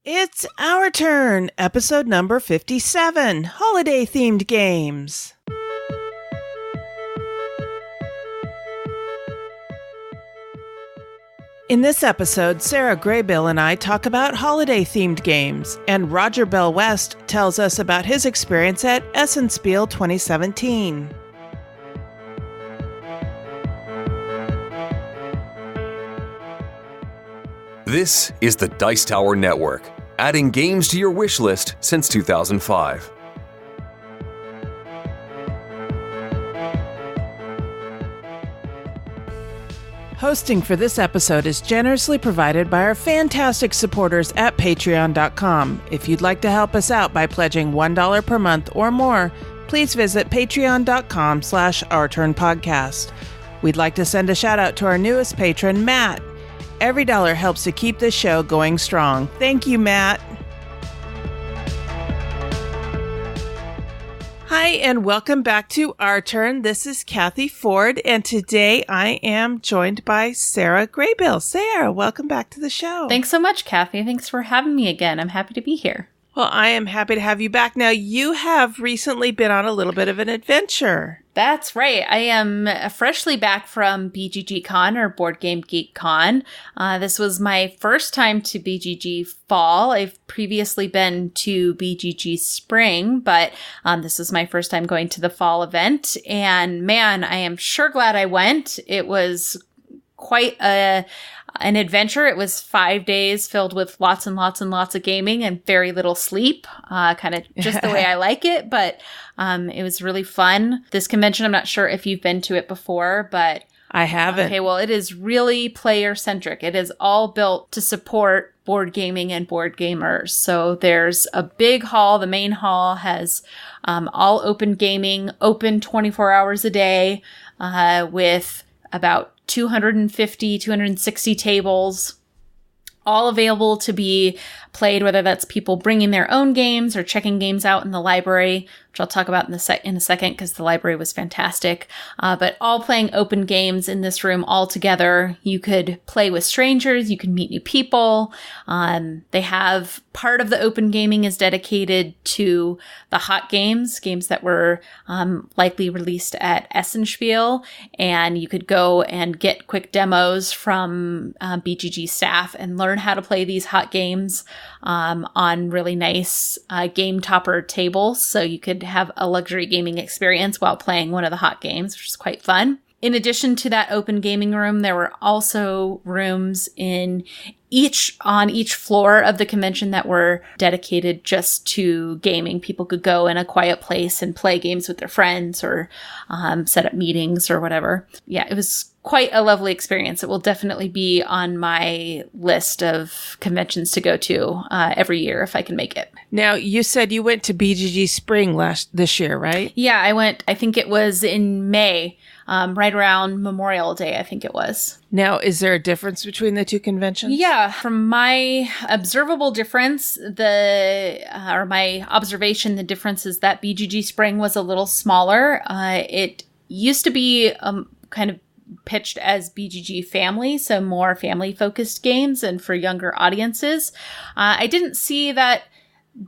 It's our turn, episode number 57, holiday-themed games. In this episode, Sarah Graybill and I talk about holiday-themed games, and Roger Bell West tells us about his experience at Essen Spiel 2017. This is the Dice Tower Network, adding games to your wish list since 2005. Hosting for this episode is generously provided by our fantastic supporters at patreon.com. If you'd like to help us out by pledging $1 per month or more, please visit patreon.com/ourturnpodcast. We'd like to send a shout out to our newest patron, Matt. Every dollar helps to keep this show going strong. Thank you, Matt. Hi, and welcome back to Our Turn. This is Cathy Ford, and today I am joined by Sarah Graybill. Sarah, welcome back to the show. Thanks so much, Cathy. Thanks for having me again. I'm happy to be here. Well, I am happy to have you back. Now, you have recently been on a little bit of an adventure. That's right. I am freshly back from BGG Con, or Board Game Geek Con. This was my first time to BGG Fall. I've previously been to BGG Spring, but this was my first time going to the fall event. And man, I am sure glad I went. It was quite an adventure. It was 5 days filled with lots and lots and lots of gaming and very little sleep, kind of just the way I like it. But it was really fun. This convention, I'm not sure if you've been to it before, but I haven't. Okay, well, it is really player-centric. It is all built to support board gaming and board gamers. So there's a big hall. The main hall has all open gaming, open 24 hours a day, with about 260 tables, all available to be played, whether that's people bringing their own games or checking games out in the library, which I'll talk about in a second because the library was fantastic. But all playing open games in this room all together. You could play with strangers. You can meet new people. They have part of the open gaming is dedicated to the hot games that were likely released at Essen Spiel. And you could go and get quick demos from BGG staff and learn how to play these hot games on really nice game topper tables. So you could have a luxury gaming experience while playing one of the hot games, which is quite fun. In addition to that open gaming room, there were also rooms on each floor of the convention that were dedicated just to gaming. People could go in a quiet place and play games with their friends or set up meetings or whatever. Yeah, it was quite a lovely experience. It will definitely be on my list of conventions to go to every year if I can make it. Now, you said you went to BGG Spring this year, right? Yeah, I went, I think it was in May, right around Memorial Day, I think it was. Now, is there a difference between the two conventions? Yeah, from my observable difference, my observation, the difference is that BGG Spring was a little smaller. It used to be kind of pitched as BGG Family, so more family-focused games and for younger audiences. I didn't see that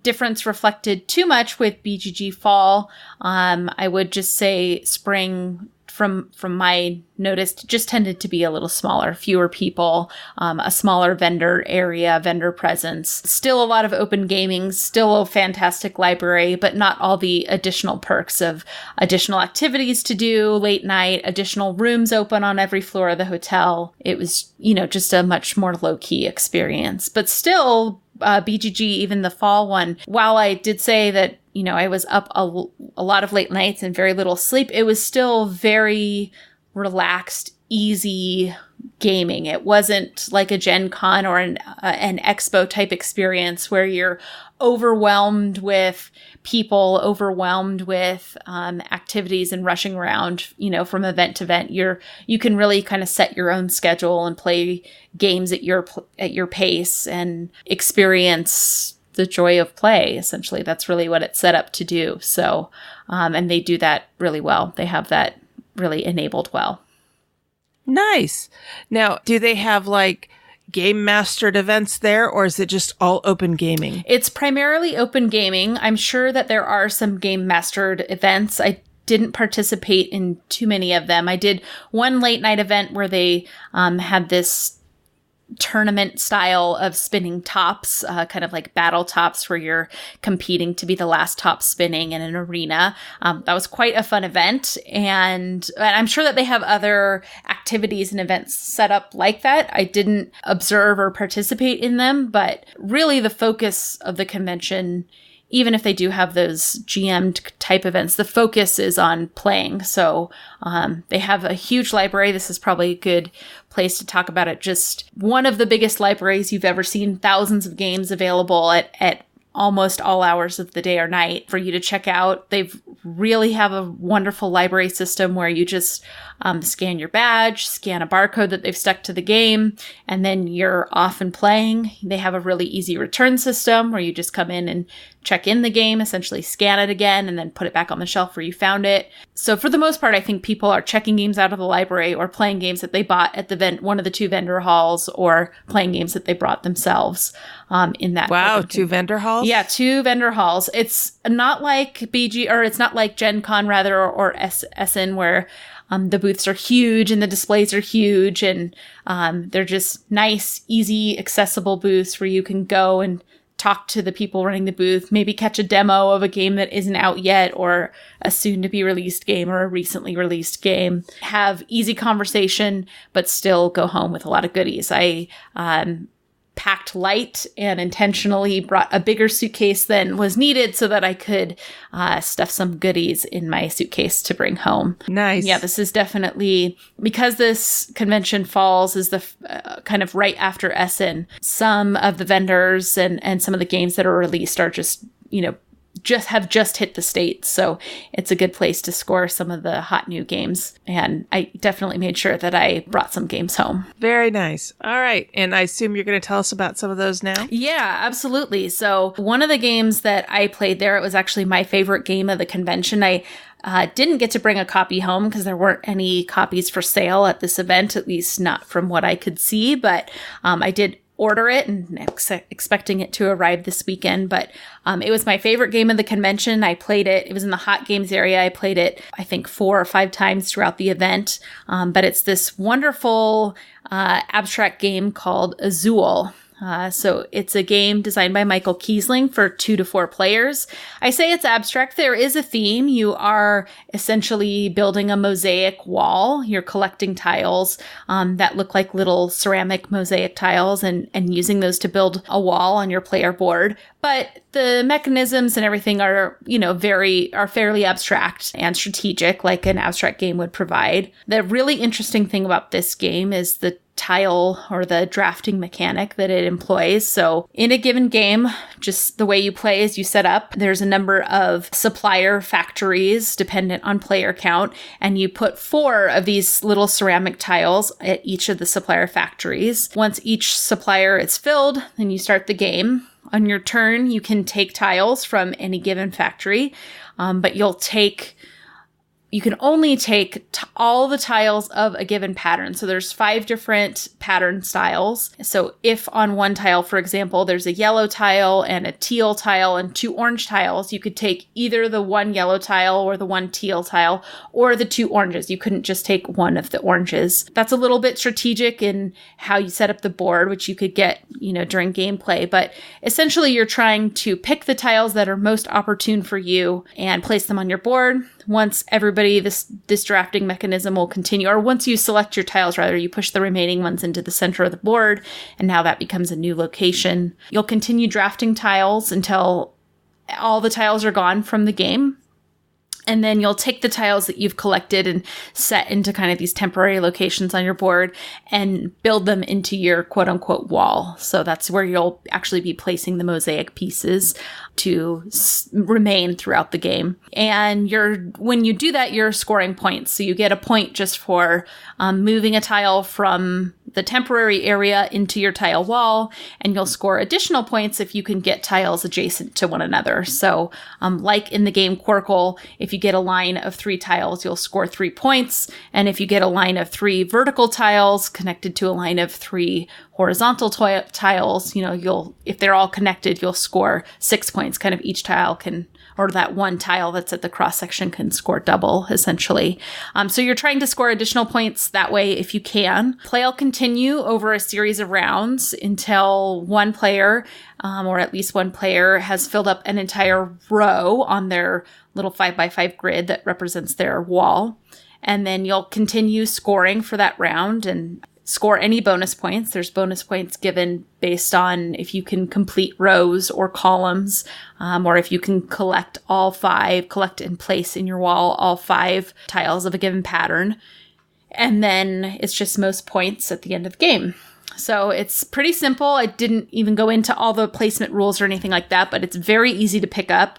difference reflected too much with BGG Fall. I would just say Spring, from my notice, just tended to be a little smaller, fewer people, a smaller vendor presence. Still a lot of open gaming, still a fantastic library, but not all the additional perks of additional activities to do late night, additional rooms open on every floor of the hotel. It was, just a much more low-key experience, but still BGG, even the fall one, while I did say that, I was up a lot of late nights and very little sleep, it was still very relaxed, easy gaming. It wasn't like a Gen Con or an expo type experience where you're overwhelmed with people, overwhelmed with activities and rushing around, from event to event. You can really kind of set your own schedule and play games at your pace and experience the joy of play. Essentially, that's really what it's set up to do. So, and they do that really well. They have that really enabled well. Nice. Now, do they have game mastered events there, or is it just all open gaming? It's primarily open gaming. I'm sure that there are some game mastered events. I didn't participate in too many of them. I did one late night event where they had this tournament style of spinning tops, kind of like battle tops where you're competing to be the last top spinning in an arena. That was quite a fun event. And I'm sure that they have other activities and events set up like that. I didn't observe or participate in them, but really the focus of the convention, even if they do have those GM'd type events, the focus is on playing. So they have a huge library. This is probably a good place to talk about it. Just one of the biggest libraries you've ever seen, thousands of games available at almost all hours of the day or night for you to check out. They really have a wonderful library system where you just scan your badge, scan a barcode that they've stuck to the game, and then you're off and playing. They have a really easy return system where you just come in and check in the game, essentially scan it again, and then put it back on the shelf where you found it. So for the most part, I think people are checking games out of the library or playing games that they bought at one of the 2 vendor halls, or playing games that they brought themselves in that. Wow, 2 vendor halls? Yeah, 2 vendor halls. It's not like it's not like Gen Con rather, or Essen, where the booths are huge and the displays are huge, and they're just nice, easy, accessible booths where you can go and talk to the people running the booth, maybe catch a demo of a game that isn't out yet, or a soon-to-be released game, or a recently released game. Have easy conversation, but still go home with a lot of goodies. I packed light and intentionally brought a bigger suitcase than was needed so that I could stuff some goodies in my suitcase to bring home. Nice. Yeah, this is definitely, because this convention falls is the kind of right after Essen, some of the vendors and some of the games that are released are just have hit the States. So it's a good place to score some of the hot new games. And I definitely made sure that I brought some games home. Very nice. All right. And I assume you're going to tell us about some of those now? Yeah, absolutely. So one of the games that I played there, it was actually my favorite game of the convention. I didn't get to bring a copy home because there weren't any copies for sale at this event, at least not from what I could see. But I did order it and expecting it to arrive this weekend. But it was my favorite game of the convention. I played it. It was in the hot games area. I played it, I think, 4 or 5 times throughout the event. But it's this wonderful abstract game called Azul. So it's a game designed by Michael Kiesling for 2 to 4 players. I say it's abstract. There is a theme. You are essentially building a mosaic wall. You're collecting tiles that look like little ceramic mosaic tiles and using those to build a wall on your player board. But the mechanisms and everything are fairly abstract and strategic, like an abstract game would provide. The really interesting thing about this game is the tile or the drafting mechanic that it employs. So in a given game, just the way you play is you set up, there's a number of supplier factories dependent on player count, and you put 4 of these little ceramic tiles at each of the supplier factories. Once each supplier is filled, then you start the game. On your turn, you can take tiles from any given factory, but you can only take all the tiles of a given pattern. So there's 5 different pattern styles. So if on one tile, for example, there's a yellow tile and a teal tile and 2 orange tiles, you could take either the 1 yellow tile or the 1 teal tile or the 2 oranges. You couldn't just take one of the oranges. That's a little bit strategic in how you set up the board, which you could get, during gameplay. But essentially, you're trying to pick the tiles that are most opportune for you and place them on your board. Once everybody, this drafting mechanism will continue, or once you select your tiles, rather, you push the remaining ones into the center of the board, and now that becomes a new location. You'll continue drafting tiles until all the tiles are gone from the game. And then you'll take the tiles that you've collected and set into kind of these temporary locations on your board and build them into your quote unquote wall. So that's where you'll actually be placing the mosaic pieces to remain throughout the game. And when you do that, you're scoring points. So you get a point just for moving a tile from the temporary area into your tile wall, and you'll score additional points if you can get tiles adjacent to one another. So like in the game Quirkle, if you get a line of 3 tiles, you'll score 3 points. And if you get a line of 3 vertical tiles connected to a line of 3 horizontal tiles, if they're all connected, you'll score 6 points. Kind of each tile or that one tile that's at the cross section can score double, essentially. So you're trying to score additional points that way if you can. Play will continue over a series of rounds until one player, or at least one player, has filled up an entire row on their little 5x5 grid that represents their wall. And then you'll continue scoring for that round and score any bonus points. There's bonus points given based on if you can complete rows or columns, or if you can collect and place in your wall all 5 tiles of a given pattern. And then it's just most points at the end of the game. So it's pretty simple. I didn't even go into all the placement rules or anything like that, but it's very easy to pick up,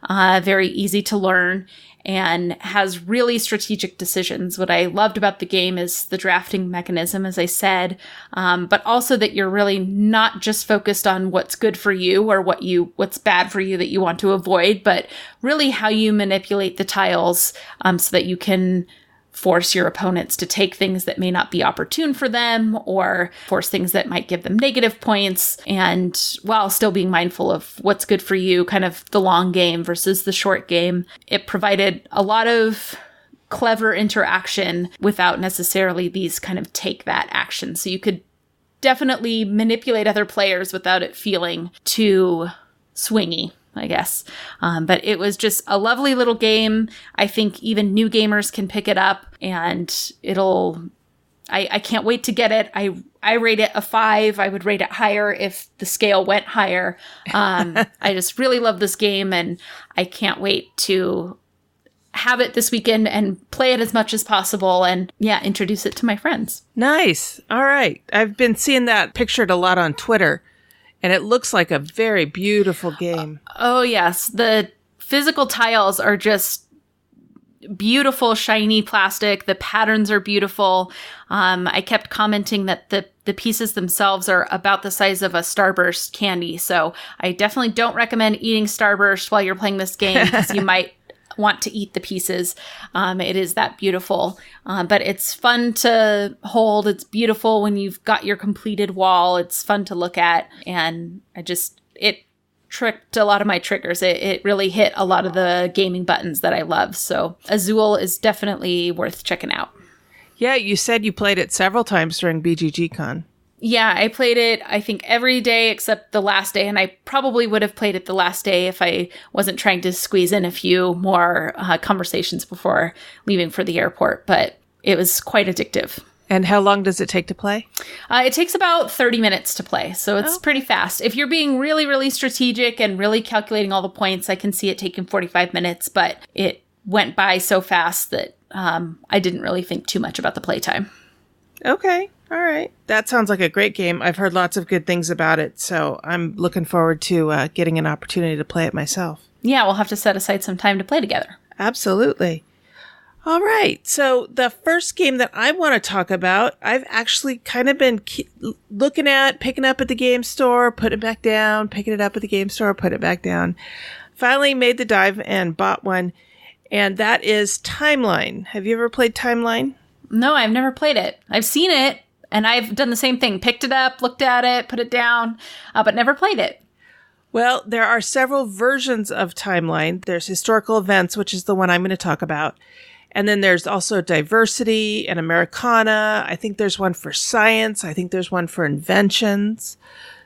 very easy to learn, and has really strategic decisions. What I loved about the game is the drafting mechanism, as I said, but also that you're really not just focused on what's good for you or what's bad for you that you want to avoid, but really how you manipulate the tiles so that you can force your opponents to take things that may not be opportune for them, or force things that might give them negative points, and while still being mindful of what's good for you, kind of the long game versus the short game. It provided a lot of clever interaction without necessarily these kind of take that action. So you could definitely manipulate other players without it feeling too swingy, I guess. But it was just a lovely little game. I think even new gamers can pick it up, and I can't wait to get it. I rate it a 5. I would rate it higher if the scale went higher. I just really love this game, and I can't wait to have it this weekend and play it as much as possible and introduce it to my friends. Nice. All right. I've been seeing that pictured a lot on Twitter. And it looks like a very beautiful game. Oh, yes. The physical tiles are just beautiful, shiny plastic. The patterns are beautiful. I kept commenting that the pieces themselves are about the size of a Starburst candy. So I definitely don't recommend eating Starburst while you're playing this game, because you might want to eat the pieces. It is that beautiful, but it's fun to hold. It's beautiful when you've got your completed wall. It's fun to look at, and it tripped a lot of my triggers. It really hit a lot of the gaming buttons that I love. So Azul is definitely worth checking out. Yeah, you said you played it several times during BGG-Con. Yeah, I played it, I think, every day except the last day, and I probably would have played it the last day if I wasn't trying to squeeze in a few more conversations before leaving for the airport, but it was quite addictive. And how long does it take to play? It takes about 30 minutes to play, so it's pretty fast. If you're being really, really strategic and really calculating all the points, I can see it taking 45 minutes, but it went by so fast that I didn't really think too much about the playtime. Okay. All right. That sounds like a great game. I've heard lots of good things about it, so I'm looking forward to getting an opportunity to play it myself. Yeah, we'll have to set aside some time to play together. Absolutely. All right. So the first game that I want to talk about, I've actually kind of been looking at, picking up at the game store, put it back down, picking it up at the game store, put it back down. Finally made the dive and bought one, and that is Timeline. Have you ever played Timeline? No, I've never played it. I've seen it. And I've done the same thing, picked it up, looked at it, put it down, but never played it. Well, there are several versions of Timeline. There's Historical Events, which is the one I'm going to talk about. And then there's also Diversity and Americana. I think there's one for Science. I think there's one for Inventions.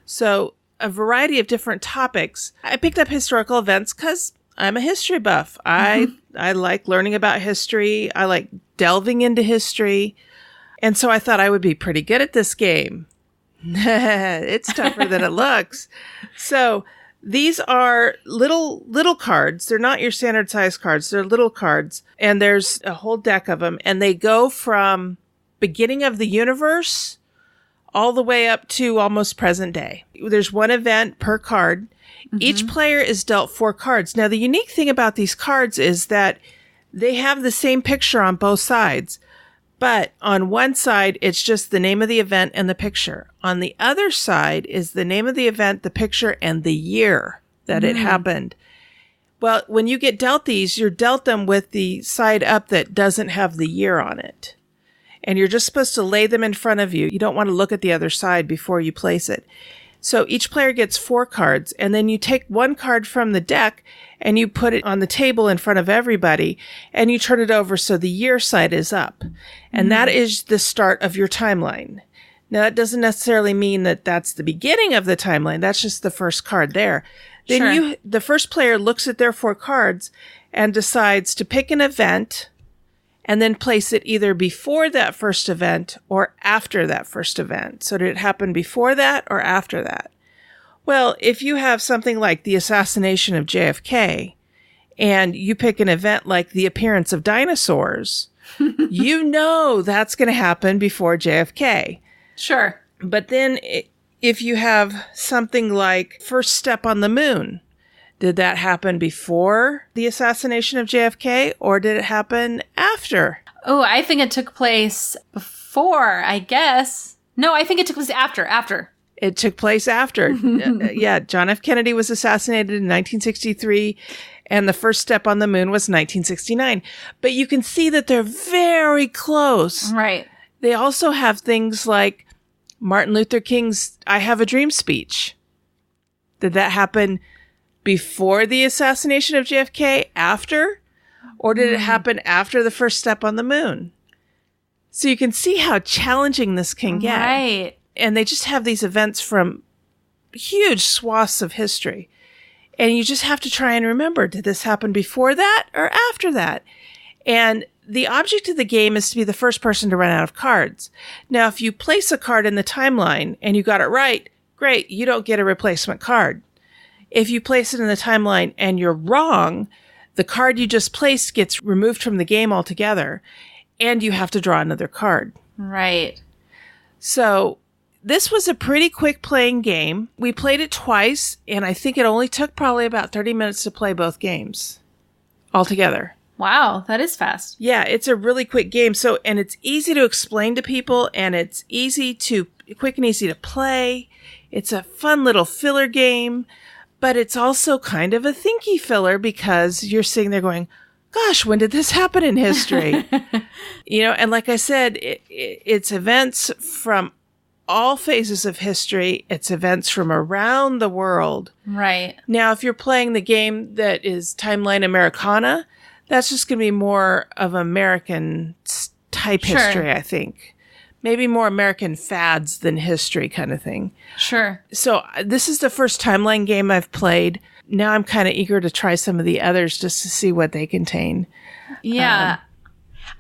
So a variety of different topics. I picked up Historical Events because I'm a history buff. I like learning about history. I like delving into history. And so I thought I would be pretty good at this game. It's tougher than it looks. So these are little cards. They're not your standard size cards. They're little cards. And there's a whole deck of them. And they go from beginning of the universe all the way up to almost present day. There's one event per card. Mm-hmm. Each player is dealt 4 cards. Now, the unique thing about these cards is that they have the same picture on both sides. But on one side, it's just the name of the event and the picture. On the other side is the name of the event, the picture, and the year that it happened. Well, when you get dealt these, you're dealt them with the side up that doesn't have the year on it. and you're just supposed to lay them in front of you. You don't want to look at the other side before you place it. So each player gets 4 cards, and then you take 1 card from the deck and you put it on the table in front of everybody, and you turn it over so the year side is up. And that is the start of your timeline. Now, that doesn't necessarily mean that that's the beginning of the timeline. That's just the first card there. Then the first player looks at their 4 cards and decides to pick an event and then place it either before that first event or after that first event. So did it happen before that or after that? Well, if you have something like the assassination of JFK and you pick an event like the appearance of dinosaurs, you know that's going to happen before JFK. Sure. But then if you have something like first step on the moon, did that happen before the assassination of JFK or did it happen after? Oh, I think it took place before, I guess. No, I think it took place after. It took place after. Yeah, John F. Kennedy was assassinated in 1963, and the first step on the moon was 1969. But you can see that they're very close. Right. They also have things like Martin Luther King's I Have a Dream speech. Did that happen before the assassination of JFK, after? Or did it happen after the first step on the moon? So you can see how challenging this can get. Right. And they just have these events from huge swaths of history. And you just have to try and remember, did this happen before that or after that? And the object of the game is to be the first person to run out of cards. Now, if you place a card in the timeline and you got it right, great, you don't get a replacement card. If you place it in the timeline and you're wrong, the card you just placed gets removed from the game altogether, and you have to draw another card. Right. So this was a pretty quick playing game. We played it twice, and I think it only took probably about 30 minutes to play both games altogether. Wow, that is fast. Yeah, it's a really quick game. So, and it's easy to explain to people, and it's quick and easy to play. It's a fun little filler game, but it's also kind of a thinky filler because you're sitting there going, gosh, when did this happen in history? And like I said, it's events from all phases of history. It's events from around the world. Right. Now, if you're playing the game that is Timeline Americana, that's just going to be more of American type history, I think. Maybe more American fads than history kind of thing. Sure. So this is the first timeline game I've played. Now I'm kind of eager to try some of the others just to see what they contain. Yeah.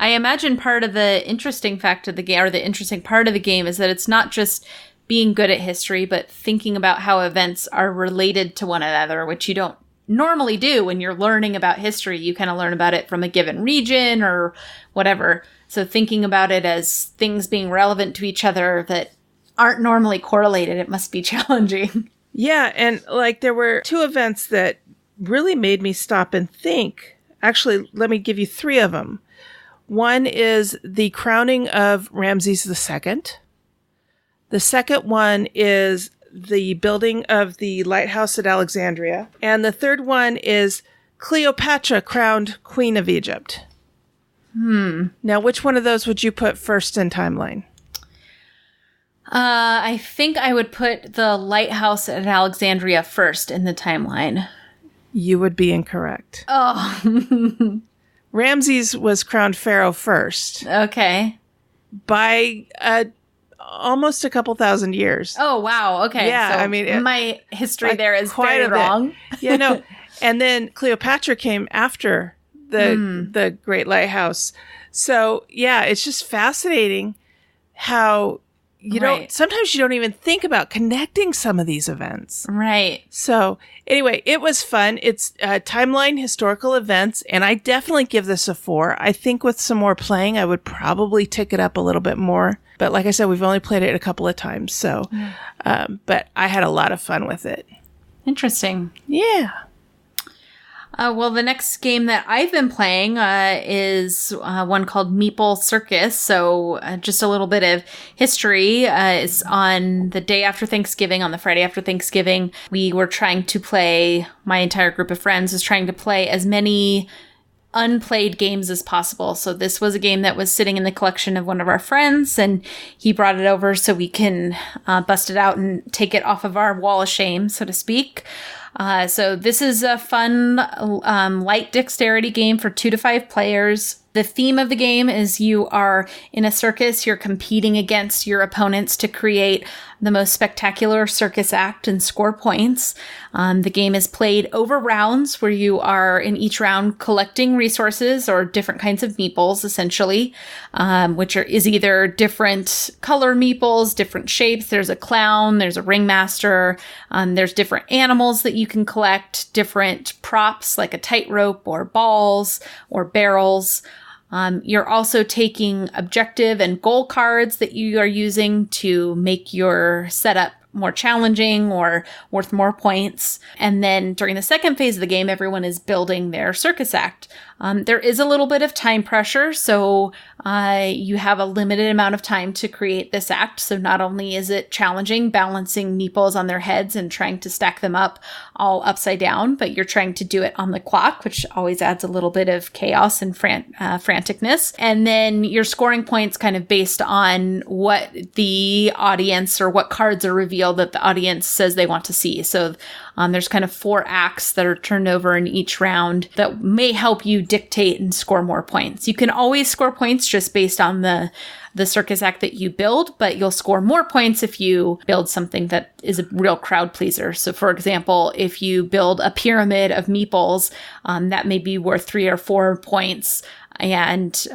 I imagine part of the interesting fact of the game, or the interesting part of the game, is that it's not just being good at history, but thinking about how events are related to one another, which you don't normally do when you're learning about history. You kind of learn about it from a given region or whatever. So thinking about it as things being relevant to each other that aren't normally correlated, it must be challenging. Yeah, and like there were 2 events that really made me stop and think. Actually, let me give you 3 of them. One is the crowning of Ramses II. The second one is the building of the lighthouse at Alexandria. And the third one is Cleopatra crowned Queen of Egypt. Now, which one of those would you put first in timeline? I think I would put the lighthouse at Alexandria first in the timeline. You would be incorrect. Oh. Ramses was crowned pharaoh first. Okay. By almost a couple thousand years. Oh, wow. Okay. Yeah, so I mean, my history there is quite very a bit. wrong. Yeah, no. And then Cleopatra came after the Great Lighthouse. So, yeah, it's just fascinating how sometimes you don't even think about connecting some of these events. Right. So anyway, it was fun. It's timeline historical events, and I definitely give this a 4. I think with some more playing, I would probably tick it up a little bit more. But like I said, we've only played it a couple of times. So, but I had a lot of fun with it. Interesting. Yeah. Well, the next game that I've been playing is one called Meeple Circus. So just a little bit of history. Is on the day after Thanksgiving, on the Friday after Thanksgiving, we were trying to play, my entire group of friends was trying to play as many unplayed games as possible. So this was a game that was sitting in the collection of one of our friends, and he brought it over so we can bust it out and take it off of our wall of shame, so to speak. So this is a fun, light dexterity game for 2 to 5 players. The theme of the game is you are in a circus. You're competing against your opponents to create the most spectacular circus act and score points. The game is played over rounds where you are in each round collecting resources or different kinds of meeples, essentially, which is either different color meeples, different shapes. There's a clown, there's a ringmaster, there's different animals that you can collect, different props like a tightrope or balls or barrels. You're also taking objective and goal cards that you are using to make your setup more challenging or worth more points. And then during the second phase of the game, everyone is building their circus act. There is a little bit of time pressure, so you have a limited amount of time to create this act. So not only is it challenging balancing meeples on their heads and trying to stack them up all upside down, but you're trying to do it on the clock, which always adds a little bit of chaos and franticness. And then you're scoring points kind of based on what the audience or what cards are revealed that the audience says they want to see. So there's kind of 4 acts that are turned over in each round that may help you dictate and score more points. You can always score points just based on the circus act that you build, but you'll score more points if you build something that is a real crowd pleaser. So for example, if you build a pyramid of meeples, that may be worth 3 or 4 points. And,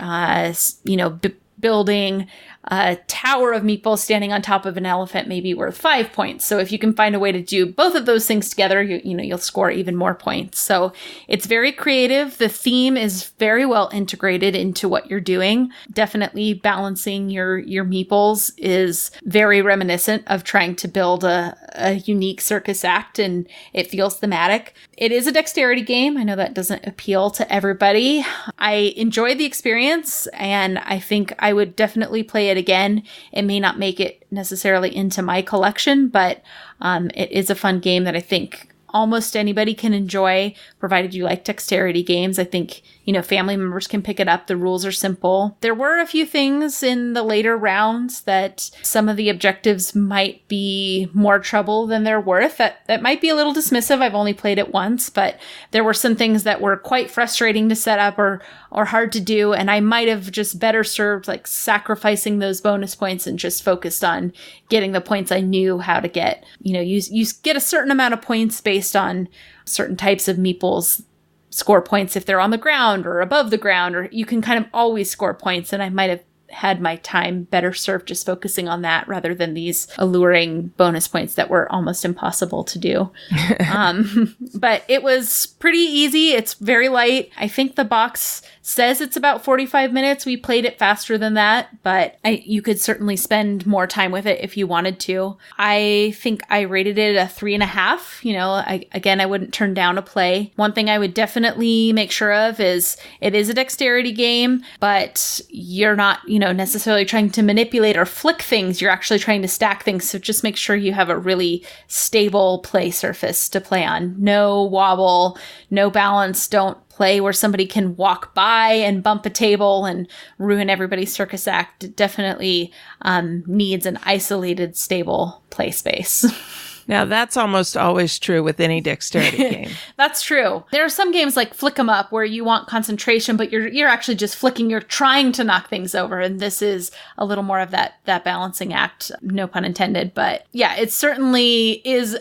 building a tower of meeples standing on top of an elephant may be worth 5 points. So if you can find a way to do both of those things together, you'll score even more points. So it's very creative. The theme is very well integrated into what you're doing. Definitely balancing your meeples is very reminiscent of trying to build a unique circus act, and it feels thematic. It is a dexterity game. I know that doesn't appeal to everybody. I enjoyed the experience, and I think I would definitely play it again. It may not make it necessarily into my collection, but it is a fun game that I think almost anybody can enjoy, provided you like dexterity games. I think, family members can pick it up. The rules are simple. There were a few things in the later rounds that some of the objectives might be more trouble than they're worth. That might be a little dismissive. I've only played it once, but there were some things that were quite frustrating to set up or hard to do. And I might have just better served like sacrificing those bonus points and just focused on getting the points I knew how to get. You get a certain amount of points based on certain types of meeples score points if they're on the ground or above the ground, or you can kind of always score points. And I might have had my time better served just focusing on that rather than these alluring bonus points that were almost impossible to do. But it was pretty easy. It's very light. I think the box says it's about 45 minutes. We played it faster than that, but you could certainly spend more time with it if you wanted to. I think I rated it a 3.5. I wouldn't turn down a play. One thing I would definitely make sure of is it is a dexterity game, but you're not, necessarily trying to manipulate or flick things. You're actually trying to stack things. So just make sure you have a really stable play surface to play on. No wobble, no balance. Don't play where somebody can walk by and bump a table and ruin everybody's circus act. It definitely needs an isolated, stable play space. Now, that's almost always true with any dexterity game. That's true. There are some games like Flick 'em Up where you want concentration, but you're actually just flicking. You're trying to knock things over, and this is a little more of that balancing act. No pun intended, but yeah, it certainly is.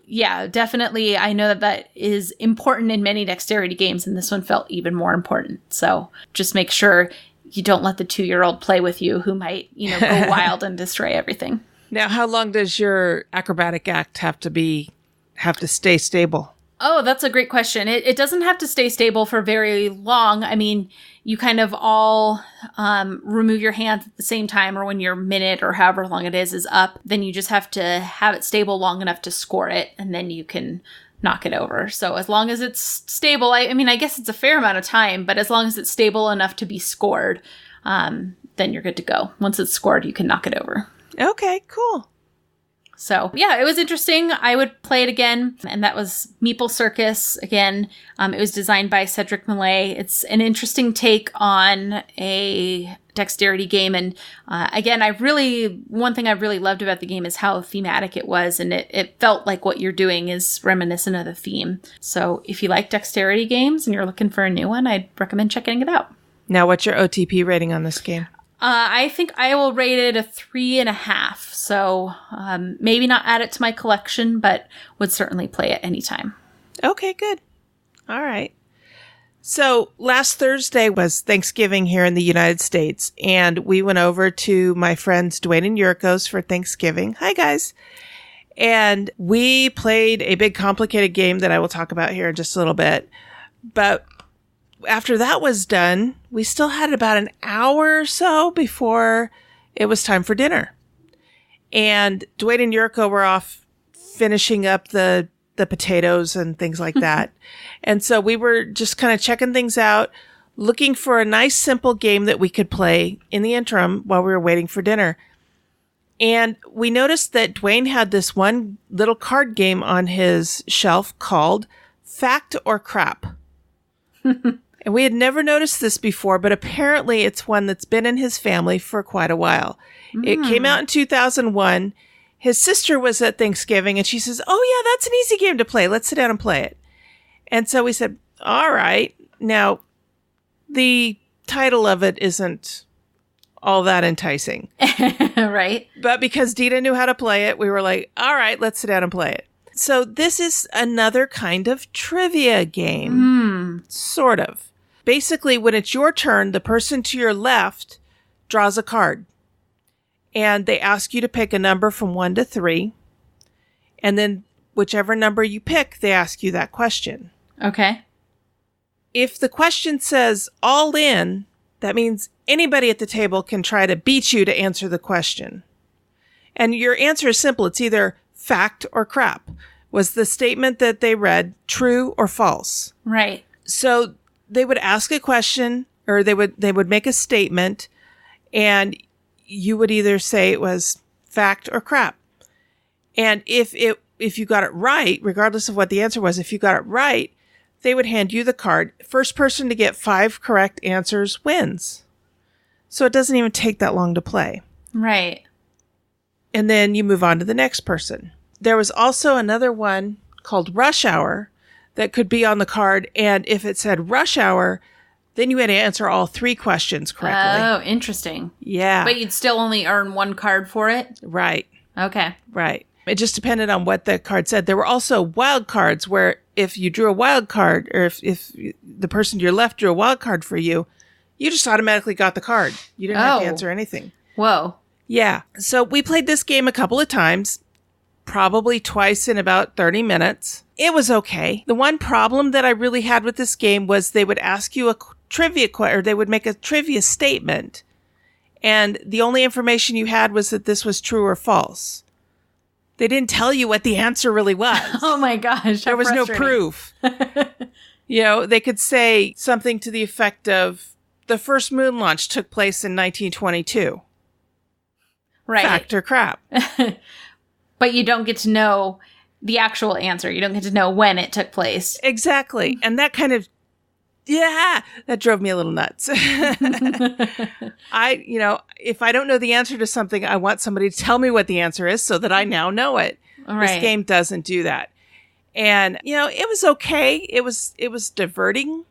Yeah, definitely. I know that is important in many dexterity games, and this one felt even more important. So just make sure you don't let the 2-year-old play with you who might, go wild and destroy everything. Now, how long does your acrobatic act have to stay stable? Oh, that's a great question. It doesn't have to stay stable for very long. I mean, you kind of all remove your hands at the same time, or when your minute or however long it is up, then you just have to have it stable long enough to score it, and then you can knock it over. So as long as it's stable, I guess it's a fair amount of time, but as long as it's stable enough to be scored, then you're good to go. Once it's scored, you can knock it over. Okay, cool. So yeah, it was interesting. I would play it again. And that was Meeple Circus. Again, it was designed by Cedric Millay. It's an interesting take on a dexterity game. And again, one thing I really loved about the game is how thematic it was. And it felt like what you're doing is reminiscent of the theme. So if you like dexterity games and you're looking for a new one, I'd recommend checking it out. Now, what's your OTP rating on this game? I think I will rate it a 3.5. So maybe not add it to my collection, but would certainly play it anytime. Okay, good. All right. So last Thursday was Thanksgiving here in the United States, and we went over to my friends Dwayne and Yurko's for Thanksgiving. Hi, guys. And we played a big complicated game that I will talk about here in just a little bit. But after that was done, we still had about an hour or so before it was time for dinner. And Dwayne and Yurko were off finishing up the potatoes and things like that. And so we were just kind of checking things out, looking for a nice, simple game that we could play in the interim while we were waiting for dinner. And we noticed that Dwayne had this one little card game on his shelf called Fact or Crap. And we had never noticed this before, but apparently it's one that's been in his family for quite a while. It came out in 2001. His sister was at Thanksgiving and she says, "Oh yeah, that's an easy game to play. Let's sit down and play it." And so we said, all right. Now, the title of it isn't all that enticing. Right. But because Dita knew how to play it, we were like, all right, let's sit down and play it. So this is another kind of trivia game. Sort of. Basically, when it's your turn, the person to your left draws a card. And they ask you to pick a number from 1 to 3. And then whichever number you pick, they ask you that question. Okay. If the question says all in, that means anybody at the table can try to beat you to answer the question. And your answer is simple. It's either fact or crap. Was the statement that they read true or false? Right. So they would ask a question, or they would make a statement, and you would either say it was fact or crap. And if you got it right, regardless of what the answer was, if you got it right, they would hand you the card. First person to get 5 correct answers wins. So it doesn't even take that long to play. Right. And then you move on to the next person. There was also another one called Rush Hour that could be on the card. And if it said Rush Hour, then you had to answer all 3 questions correctly. Oh, interesting. Yeah. But you'd still only earn 1 card for it? Right. Okay. Right. It just depended on what the card said. There were also wild cards where if you drew a wild card, or if the person to your left drew a wild card for you, you just automatically got the card. You didn't have to answer anything. Whoa. Yeah. So we played this game a couple of times, probably twice in about 30 minutes. It was okay. The one problem that I really had with this game was they would ask you a trivia question, or they would make a trivia statement. And the only information you had was that this was true or false. They didn't tell you what the answer really was. Oh my gosh. There was no proof. You know, they could say something to the effect of, the first moon launch took place in 1922. Right. Fact or crap. But you don't get to know the actual answer. You don't get to know when it took place. Exactly. And that kind of, that drove me a little nuts. If I don't know the answer to something, I want somebody to tell me what the answer is so that I now know it. Right. This game doesn't do that. And, it was okay. It was diverting.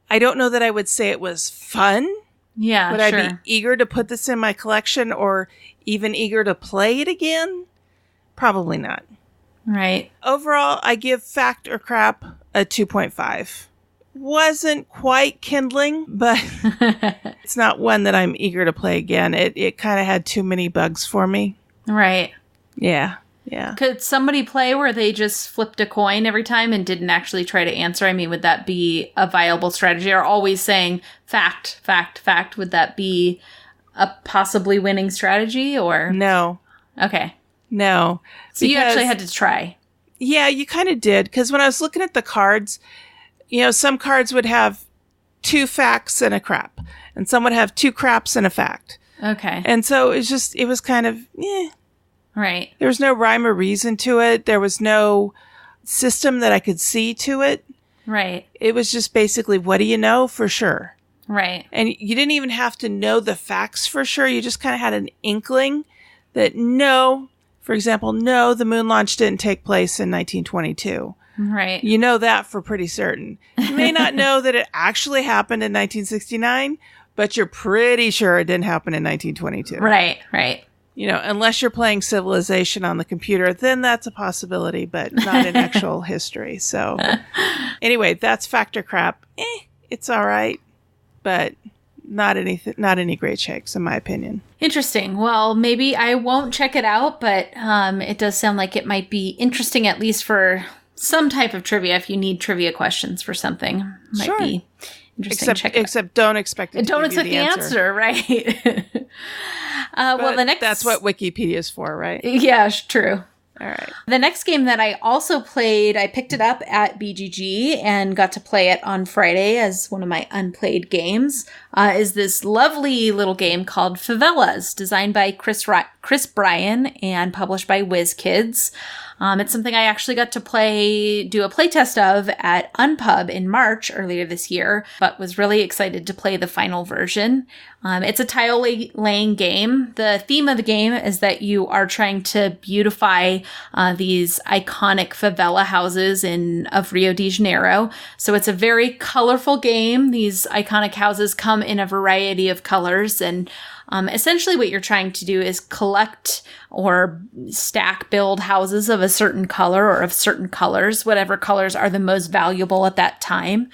I don't know that I would say it was fun. Yeah, Would I be eager to put this in my collection or even eager to play it again? Probably not. Right. Overall, I give Fact or Crap a 2.5. Wasn't quite kindling, but it's not one that I'm eager to play again. It kind of had too many bugs for me. Right. Yeah. Could somebody play where they just flipped a coin every time and didn't actually try to answer? I mean, would that be a viable strategy? Or always saying fact, fact, fact? Would that be a possibly winning strategy? Or no? Okay. No. So you actually had to try. Yeah, you kind of did. Because when I was looking at the cards, some cards would have 2 facts and a crap. And some would have 2 craps and a fact. Okay. And so it was kind of, Right. There was no rhyme or reason to it. There was no system that I could see to it. Right. It was just basically, what do you know for sure? Right. And you didn't even have to know the facts for sure. You just kind of had an inkling that no, for example, no, the moon launch didn't take place in 1922. Right. You know that for pretty certain. You may not know that it actually happened in 1969, but you're pretty sure it didn't happen in 1922. Right. Right. You know, unless you're playing Civilization on the computer, then that's a possibility, but not in actual history. So anyway, that's factor crap. It's all right, but not any great shakes, in my opinion. Interesting. Well, maybe I won't check it out, but it does sound like it might be interesting, at least for some type of trivia. If you need trivia questions for something, might be interesting. Except don't expect it. Don't expect the answer, right? Well, that's what Wikipedia is for, right? Yeah, true. All right. The next game that I also played, I picked it up at BGG and got to play it on Friday as one of my unplayed games, is this lovely little game called Favelas, designed by Chris Bryan and published by WizKids. It's something I actually got to do a playtest of at Unpub in March earlier this year, but was really excited to play the final version. It's a tile laying game. The theme of the game is that you are trying to beautify these iconic favela houses of Rio de Janeiro. So it's a very colorful game. These iconic houses come in a variety of colors, and essentially what you're trying to do is collect or build houses of a certain color or of certain colors, whatever colors are the most valuable at that time.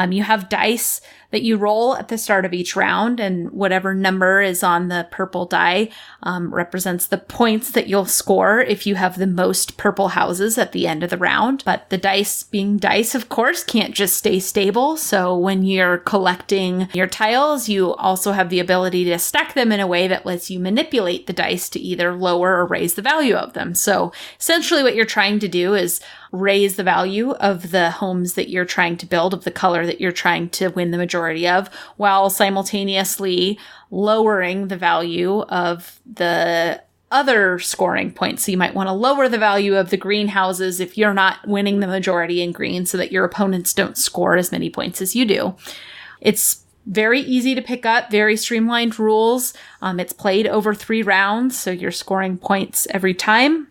You have dice that you roll at the start of each round, and whatever number is on the purple die represents the points that you'll score if you have the most purple houses at the end of the round. But the dice, being dice, of course, can't just stay stable. So when you're collecting your tiles, you also have the ability to stack them in a way that lets you manipulate the dice to either lower or raise the value of them. So essentially what you're trying to do is raise the value of the homes that you're trying to build, of the color that you're trying to win the majority of, while simultaneously lowering the value of the other scoring points. So you might want to lower the value of the greenhouses if you're not winning the majority in green, so that your opponents don't score as many points as you do. It's very easy to pick up, very streamlined rules. It's played over 3 rounds, so you're scoring points every time.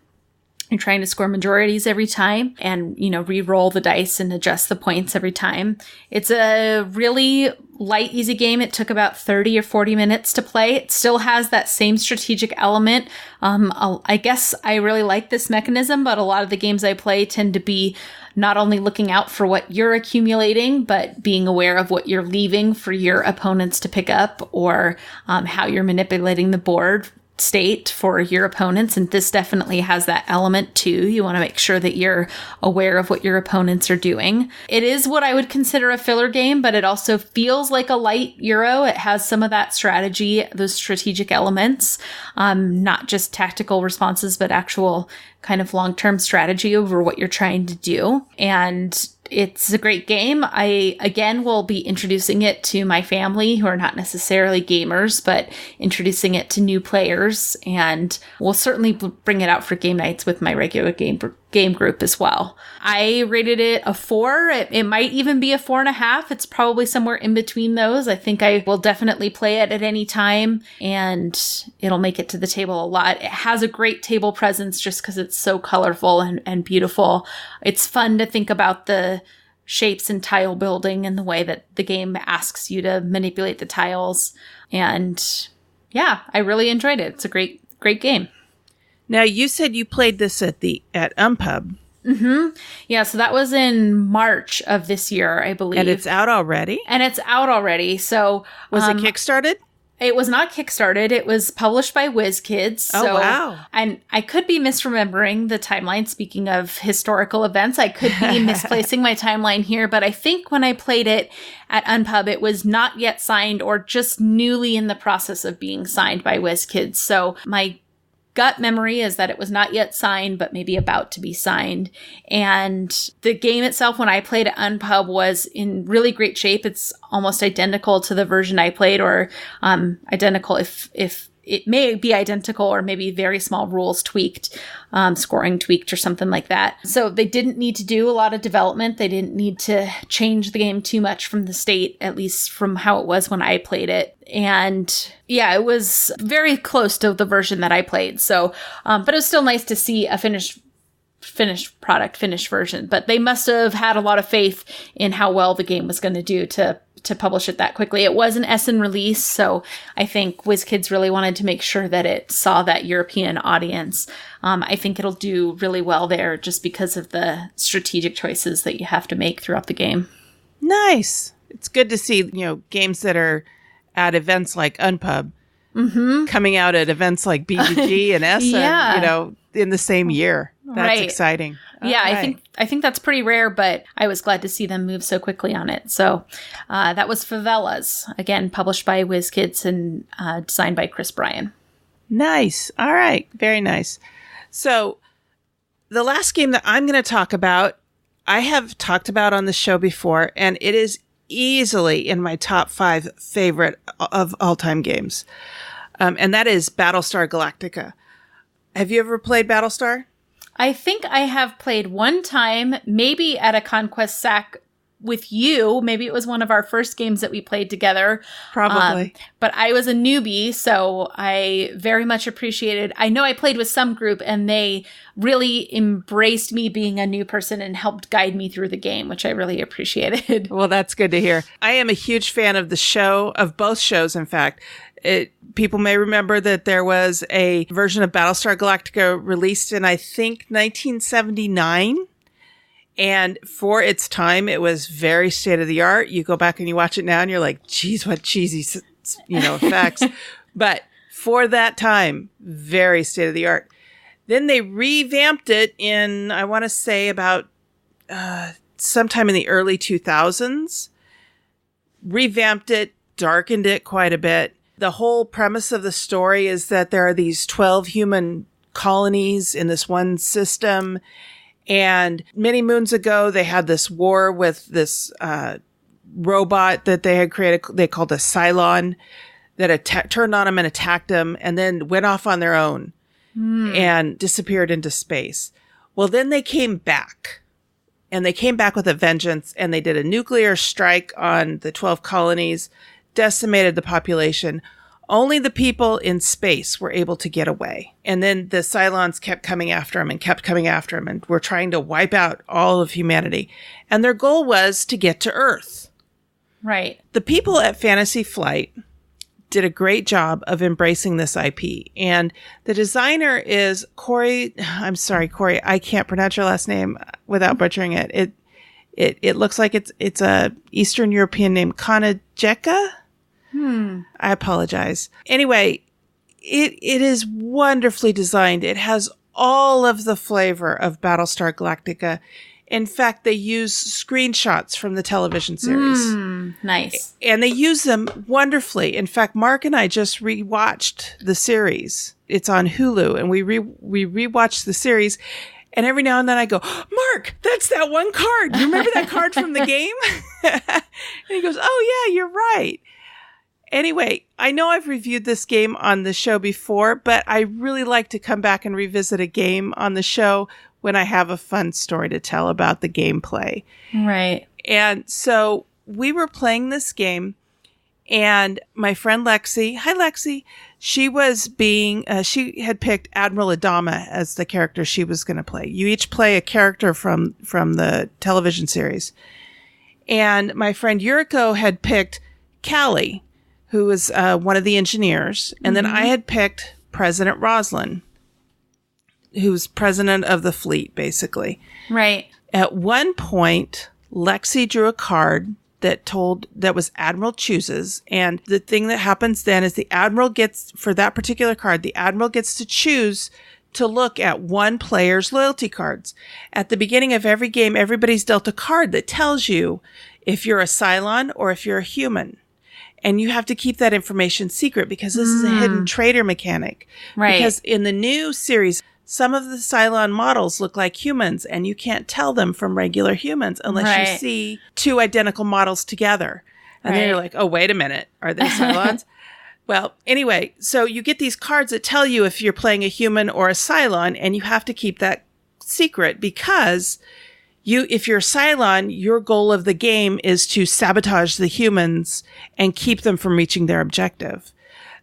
You're trying to score majorities every time and, re-roll the dice and adjust the points every time. It's a really light, easy game. It took about 30 or 40 minutes to play. It still has that same strategic element. I guess I really like this mechanism, but a lot of the games I play tend to be not only looking out for what you're accumulating, but being aware of what you're leaving for your opponents to pick up, or how you're manipulating the board state for your opponents. And this definitely has that element too. You want to make sure that you're aware of what your opponents are doing. It is what I would consider a filler game, but it also feels like a light Euro. It has some of that strategy, those strategic elements, not just tactical responses, but actual kind of long-term strategy over what you're trying to do. And it's a great game. I, again, will be introducing it to my family who are not necessarily gamers, but introducing it to new players. And we'll certainly bring it out for game nights with my regular game group as well. I rated it a 4. It might even be a 4.5. It's probably somewhere in between those. I think I will definitely play it at any time, and it'll make it to the table a lot. It has a great table presence just because it's so colorful and beautiful. It's fun to think about the shapes and tile building and the way that the game asks you to manipulate the tiles. And yeah, I really enjoyed it. It's a great game. Now, you said you played this at Unpub. Mm-hmm. Yeah, so that was in March of this year, I believe. And it's out already? So was it Kickstarted? It was not Kickstarted. It was published by WizKids. So, oh, wow. And I could be misremembering the timeline. Speaking of historical events, I could be misplacing my timeline here. But I think when I played it at Unpub, it was not yet signed or just newly in the process of being signed by WizKids. So my gut memory is that it was not yet signed, but maybe about to be signed. And the game itself, when I played at Unpub, was in really great shape. It's almost identical to the version I played, or identical if it may be identical or maybe very small rules tweaked, scoring tweaked or something like that. So they didn't need to do a lot of development. They didn't need to change the game too much from the state, at least from how it was when I played it. And yeah, it was very close to the version that I played. So, but it was still nice to see a finished version. But they must have had a lot of faith in how well the game was going to do to publish it that quickly. It was an Essen release, so I think WizKids really wanted to make sure that it saw that European audience. I think it'll do really well there just because of the strategic choices that you have to make throughout the game. Nice. It's good to see, games that are at events like Unpub coming out at events like BGG and Essen, in the same year. That's exciting. Yeah, right. I think that's pretty rare, but I was glad to see them move so quickly on it. So that was Favelas, again, published by WizKids and designed by Chris Bryan. Nice. All right. Very nice. So the last game that I'm going to talk about, I have talked about on the show before, and it is easily in my top 5 favorite of all-time games. And that is Battlestar Galactica. Have you ever played Battlestar? I think I have played one time, maybe at a Conquest Sack with you. Maybe it was one of our first games that we played together. Probably. But I was a newbie, so I very much appreciated. I know I played with some group, and they really embraced me being a new person and helped guide me through the game, which I really appreciated. Well, that's good to hear. I am a huge fan of the show, of both shows, in fact. People may remember that there was a version of Battlestar Galactica released in, I think, 1979. And for its time, it was very state of the art. You go back and you watch it now and you're like, geez, what cheesy, effects. But for that time, very state of the art. Then they revamped it in, I want to say about sometime in the early 2000s. Revamped it, darkened it quite a bit. The whole premise of the story is that there are these 12 human colonies in this one system. And many moons ago, they had this war with this robot that they had created. They called a Cylon that turned on them and attacked them and then went off on their own and disappeared into space. Well, then they came back. And they came back with a vengeance, and they did a nuclear strike on the 12 colonies, decimated the population. Only the people in space were able to get away. And then the Cylons kept coming after them and were trying to wipe out all of humanity. And their goal was to get to Earth. Right. The people at Fantasy Flight did a great job of embracing this IP. And the designer is Corey. I'm sorry, Corey. I can't pronounce your last name without butchering it. It looks like it's a Eastern European name, Konajeka. I apologize. Anyway, it is wonderfully designed. It has all of the flavor of Battlestar Galactica. In fact, they use screenshots from the television series. Nice. And they use them wonderfully. In fact, Mark and I just rewatched the series. It's on Hulu, and we rewatched the series. And every now and then I go, Mark, that's that one card. You remember that card from the game? And he goes, oh, yeah, you're right. Anyway, I know I've reviewed this game on the show before, but I really like to come back and revisit a game on the show when I have a fun story to tell about the gameplay. Right. And so we were playing this game, and my friend Lexi, hi Lexi, she had picked Admiral Adama as the character she was going to play. You each play a character from the television series. And my friend Yuriko had picked Callie, who was one of the engineers. And then I had picked President Roslin, who's president of the fleet, basically. Right. At one point, Lexi drew a card that was Admiral chooses. And the thing that happens then is the Admiral gets, for that particular card, the Admiral gets to choose to look at one player's loyalty cards. At the beginning of every game, everybody's dealt a card that tells you if you're a Cylon or if you're a human. And you have to keep that information secret because this is a hidden traitor mechanic. Right. Because in the new series, some of the Cylon models look like humans, and you can't tell them from regular humans unless you see two identical models together. And then you're like, oh, wait a minute. Are they Cylons? Well, anyway, so you get these cards that tell you if you're playing a human or a Cylon, and you have to keep that secret because if you're a Cylon, your goal of the game is to sabotage the humans and keep them from reaching their objective.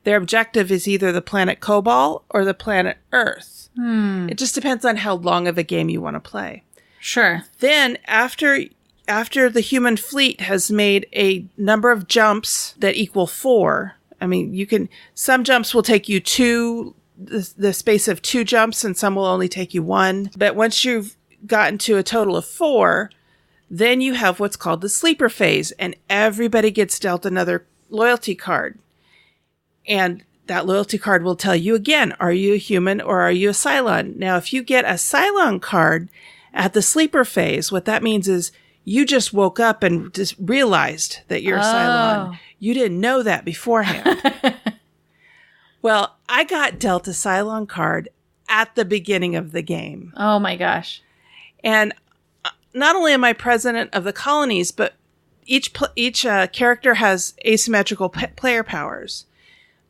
Their objective is either the planet Cobol or the planet Earth. It just depends on how long of a game you want to play. Sure. Then after the human fleet has made a number of jumps that equal 4, I mean, some jumps will take you the space of 2 jumps, and some will only take you 1. But once you've gotten to a total of 4, then you have what's called the sleeper phase, and everybody gets dealt another loyalty card. And that loyalty card will tell you again, are you a human or are you a Cylon? Now, if you get a Cylon card at the sleeper phase, what that means is you just woke up and just realized that you're a Cylon. You didn't know that beforehand. Well, I got dealt a Cylon card at the beginning of the game. Oh my gosh. And not only am I president of the colonies, but each character has asymmetrical player powers.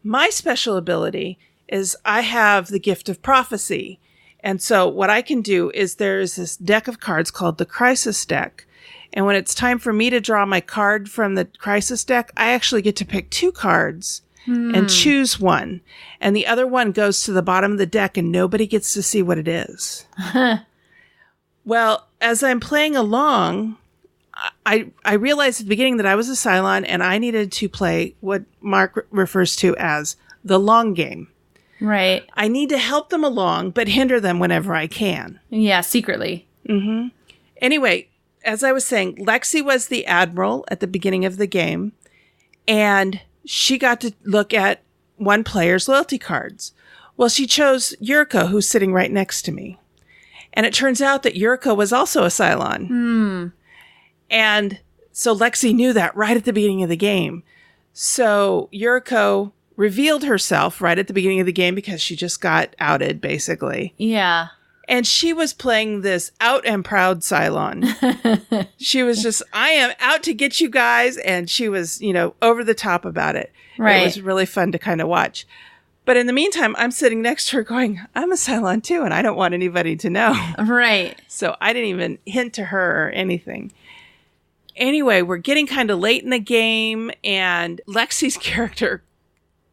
My special ability is I have the gift of prophecy. And so what I can do is there's this deck of cards called the Crisis deck. And when it's time for me to draw my card from the Crisis deck, I actually get to pick 2 cards and choose one. And the other one goes to the bottom of the deck and nobody gets to see what it is. Well, as I'm playing along, I realized at the beginning that I was a Cylon and I needed to play what Mark refers to as the long game. Right. I need to help them along, but hinder them whenever I can. Yeah, secretly. Mm-hmm. Anyway, as I was saying, Lexi was the admiral at the beginning of the game, and she got to look at one player's loyalty cards. Well, she chose Yuriko, who's sitting right next to me. And it turns out that Yuriko was also a Cylon. And so Lexi knew that right at the beginning of the game. So Yuriko revealed herself right at the beginning of the game because she just got outed, basically. Yeah. And she was playing this out and proud Cylon. She was just, I am out to get you guys. And she was, over the top about it. Right. It was really fun to kind of watch. But in the meantime, I'm sitting next to her going, I'm a Cylon too, and I don't want anybody to know. Right. So I didn't even hint to her or anything. Anyway, we're getting kind of late in the game, and Lexi's character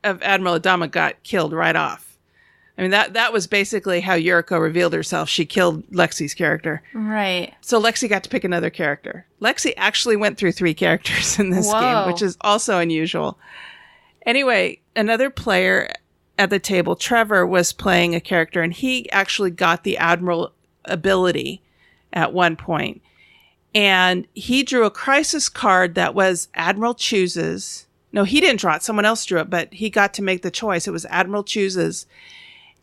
of Admiral Adama got killed right off. I mean, that was basically how Yuriko revealed herself. She killed Lexi's character. Right. So Lexi got to pick another character. Lexi actually went through 3 characters in this game, which is also unusual. Anyway, another player at the table, Trevor, was playing a character, and he actually got the Admiral ability at one point. And he drew a crisis card that was Admiral chooses. No, he didn't draw it. Someone else drew it, but he got to make the choice. It was Admiral chooses.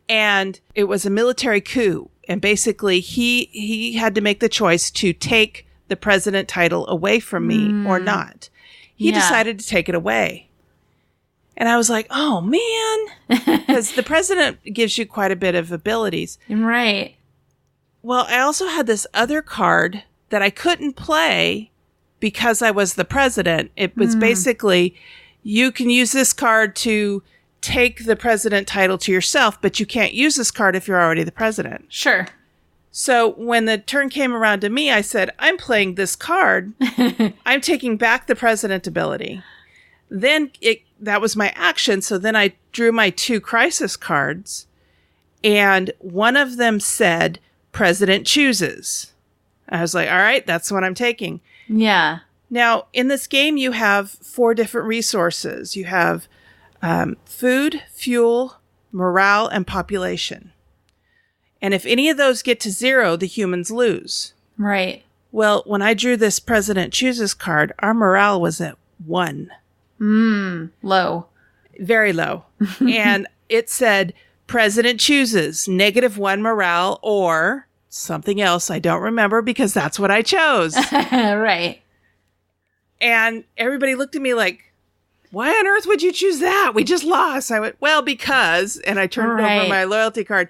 And it was a military coup. And basically, he had to make the choice to take the president title away from me or not. He decided to take it away. And I was like, oh, man, because the president gives you quite a bit of abilities. Right. Well, I also had this other card that I couldn't play because I was the president. It was basically, you can use this card to take the president title to yourself, but you can't use this card if you're already the president. Sure. So when the turn came around to me, I said, I'm playing this card. I'm taking back the president ability. Then that was my action. So then I drew my 2 crisis cards, and one of them said, President chooses. I was like, all right, that's what I'm taking. Yeah. Now, in this game, you have 4 different resources. You have food, fuel, morale, and population. And if any of those get to 0, the humans lose. Right. Well, when I drew this President chooses card, our morale was at 1. Low. Very low. And it said, President chooses -1 morale or something else I don't remember because that's what I chose. Right. And everybody looked at me like, why on earth would you choose that? We just lost. I went, well, because, and I turned over my loyalty card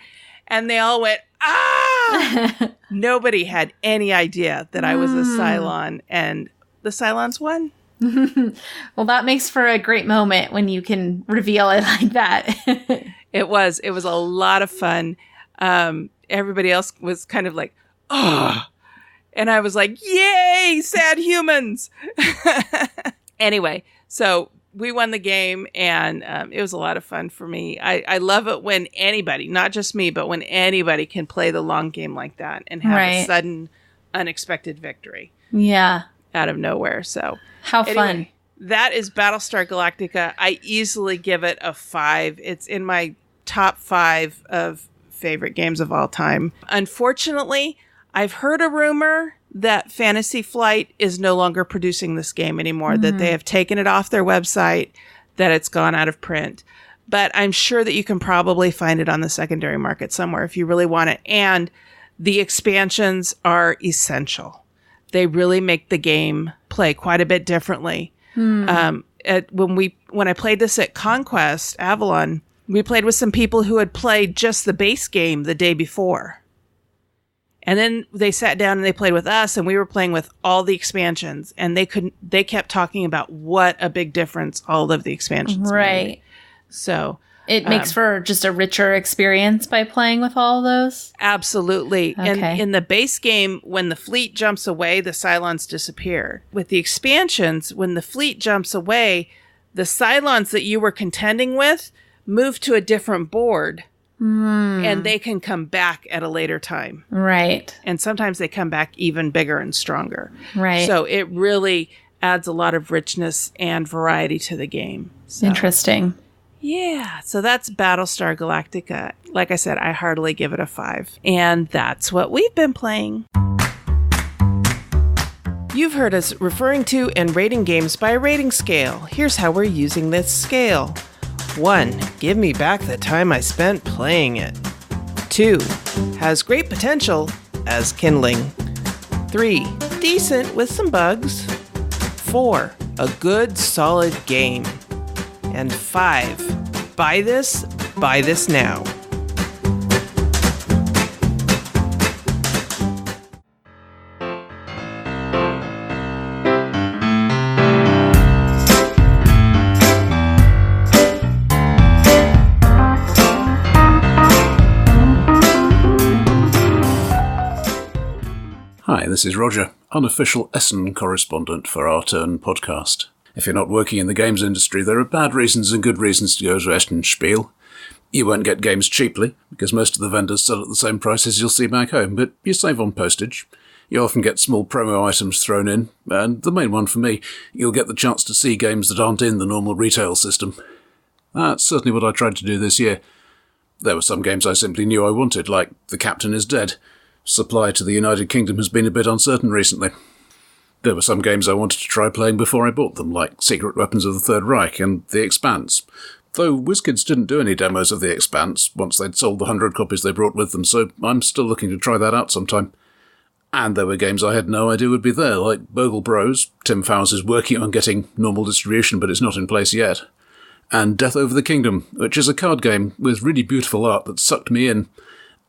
and they all went, ah! Nobody had any idea that I was a Cylon, and the Cylons won. Well, that makes for a great moment when you can reveal it like that. It was a lot of fun. Everybody else was kind of like, oh, and I was like, yay, sad humans. Anyway, so we won the game, and it was a lot of fun for me. I love it when anybody, not just me, but when anybody can play the long game like that and have a sudden, unexpected victory. Yeah. Out of nowhere. So how fun. That is Battlestar Galactica. I easily give it a 5. It's in my top 5 of favorite games of all time. Unfortunately, I've heard a rumor that Fantasy Flight is no longer producing this game anymore, that they have taken it off their website, that it's gone out of print. But I'm sure that you can probably find it on the secondary market somewhere if you really want it. And the expansions are essential. They really make the game play quite a bit differently. When I played this at Conquest Avalon, we played with some people who had played just the base game the day before. And then they sat down and they played with us, and we were playing with all the expansions, and they kept talking about what a big difference all of the expansions made. So it makes for just a richer experience by playing with all of those? Absolutely. Okay. And in the base game, when the fleet jumps away, the Cylons disappear. With the expansions, when the fleet jumps away, the Cylons that you were contending with move to a different board. And they can come back at a later time. Right. And sometimes they come back even bigger and stronger. Right. So it really adds a lot of richness and variety to the game. So, interesting. Yeah. So that's Battlestar Galactica. Like I said, I heartily give it a 5. And that's what we've been playing. You've heard us referring to and rating games by a rating scale. Here's how we're using this scale. 1. Give me back the time I spent playing it. 2. Has great potential as kindling. 3. Decent with some bugs. 4. A good solid game. And 5. Buy this now. Hi, this is Roger, unofficial Essen correspondent for our Turn podcast. If you're not working in the games industry, there are bad reasons and good reasons to go to Essen Spiel. You won't get games cheaply, because most of the vendors sell at the same prices you'll see back home, but you save on postage. You often get small promo items thrown in, and the main one for me, you'll get the chance to see games that aren't in the normal retail system. That's certainly what I tried to do this year. There were some games I simply knew I wanted, like The Captain is Dead. Supply to the United Kingdom has been a bit uncertain recently. There were some games I wanted to try playing before I bought them, like Secret Weapons of the Third Reich and The Expanse. Though WizKids didn't do any demos of The Expanse once they'd sold the 100 copies they brought with them, so I'm still looking to try that out sometime. And there were games I had no idea would be there, like Bogle Bros. Tim Fowers is working on getting normal distribution, but it's not in place yet. And Death Over the Kingdom, which is a card game with really beautiful art that sucked me in.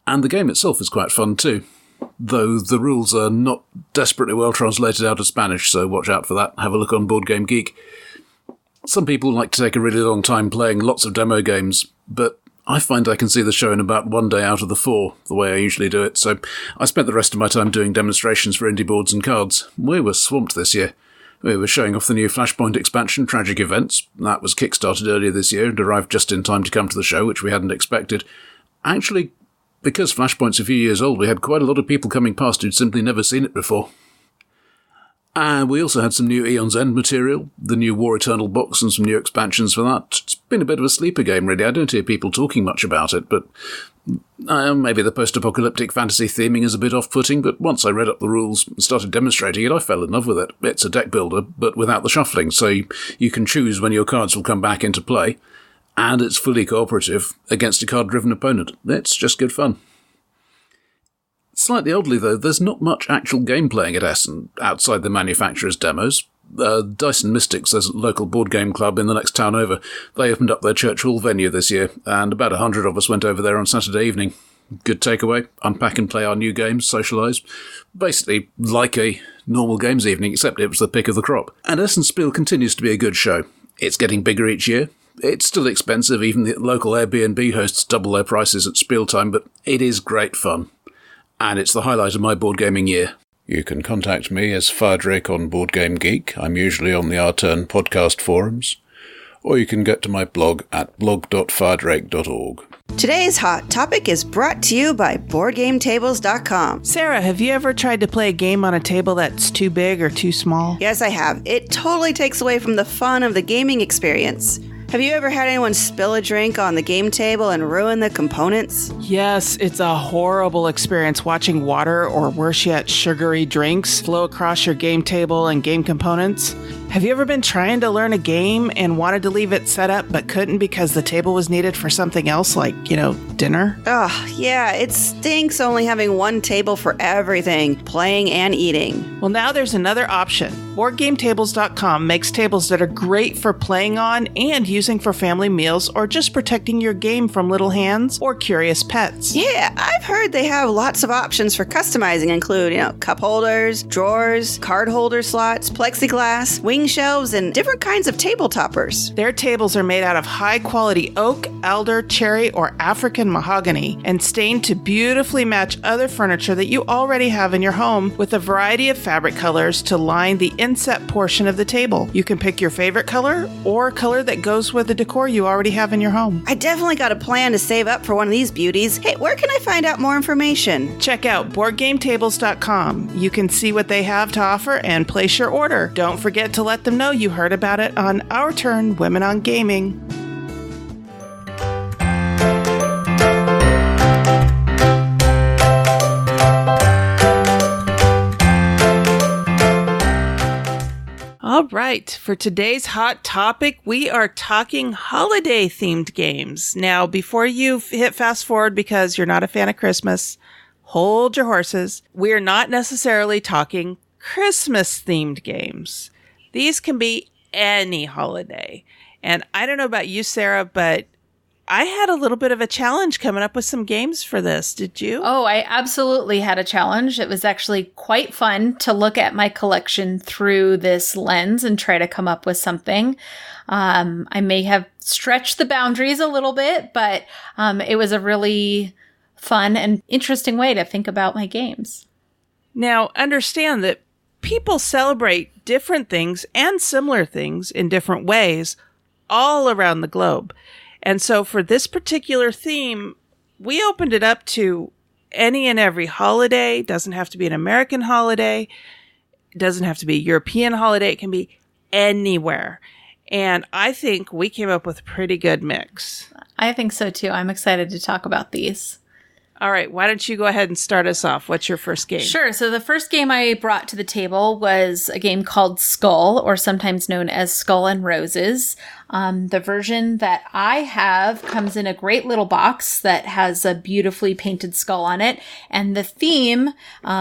And the game itself is quite fun too, though the rules are not desperately well translated out of Spanish, so watch out for that. Have a look on Board Game Geek. Some people like to take a really long time playing lots of demo games, but I find I can see the show in about 1 day out of the 4, the way I usually do it, so I spent the rest of my time doing demonstrations for indie boards and cards. We were swamped this year. We were showing off the new Flashpoint expansion, Tragic Events. That was kickstarted earlier this year and arrived just in time to come to the show, which we hadn't expected. Actually, because Flashpoint's a few years old, we had quite a lot of people coming past who'd simply never seen it before. And we also had some new Aeon's End material, the new War Eternal box and some new expansions for that. It's been a bit of a sleeper game, really. I don't hear people talking much about it, but maybe the post-apocalyptic fantasy theming is a bit off-putting, but once I read up the rules and started demonstrating it, I fell in love with it. It's a deck builder, but without the shuffling, so you can choose when your cards will come back into play. And it's fully cooperative against a card-driven opponent. It's just good fun. Slightly oddly, though, there's not much actual game playing at Essen outside the manufacturer's demos. Dyson Mystics, there's a local board game club in the next town over. They opened up their church hall venue this year, and about 100 of us went over there on Saturday evening. Good takeaway. Unpack and play our new games, socialise. Basically, like a normal games evening, except it was the pick of the crop. And Essen Spiel continues to be a good show. It's getting bigger each year. It's still expensive, even the local Airbnb hosts double their prices at Spiel time, but it is great fun. And it's the highlight of my board gaming year. You can contact me as Fardrick on Board Game Geek. I'm usually on the Our Turn podcast forums. Or you can get to my blog at blog.fardrake.org. Today's hot topic is brought to you by BoardGameTables.com. Sarah, have you ever tried to play a game on a table that's too big or too small? Yes, I have. It totally takes away from the fun of the gaming experience. Have you ever had anyone spill a drink on the game table and ruin the components? Yes, it's a horrible experience watching water, or worse yet, sugary drinks flow across your game table and game components. Have you ever been trying to learn a game and wanted to leave it set up but couldn't because the table was needed for something else like, dinner? Oh, yeah, it stinks only having one table for everything, playing and eating. Well, now there's another option. BoardGameTables.com makes tables that are great for playing on and using for family meals or just protecting your game from little hands or curious pets. Yeah, I've heard they have lots of options for customizing, include, cup holders, drawers, card holder slots, plexiglass, wing shelves, and different kinds of table toppers. Their tables are made out of high-quality oak, alder, cherry, or African mahogany and stained to beautifully match other furniture that you already have in your home with a variety of fabric colors to line the inset portion of the table. You can pick your favorite color or color that goes with the decor you already have in your home. I definitely got a plan to save up for one of these beauties. Hey, where can I find out more information? Check out BoardGameTables.com. You can see what they have to offer and place your order. Don't forget to let them know you heard about it on Our Turn Women on Gaming. All right, for today's hot topic, we are talking holiday-themed games. Now, before you hit fast forward because you're not a fan of Christmas, hold your horses. We're not necessarily talking Christmas-themed games. These can be any holiday. And I don't know about you, Sarah, but I had a little bit of a challenge coming up with some games for this. Did you? Oh, I absolutely had a challenge. It was actually quite fun to look at my collection through this lens and try to come up with something. I may have stretched the boundaries a little bit, but it was a really fun and interesting way to think about my games. Now, understand that people celebrate different things and similar things in different ways all around the globe. And so for this particular theme, we opened it up to any and every holiday. It doesn't have to be an American holiday. It doesn't have to be a European holiday. It can be anywhere. And I think we came up with a pretty good mix. I think so too. I'm excited to talk about these. All right, why don't you go ahead and start us off? What's your first game? Sure. So the first game I brought to the table was a game called Skull, or sometimes known as Skull and Roses. The version that I have comes in a great little box that has a beautifully painted skull on it. And the theme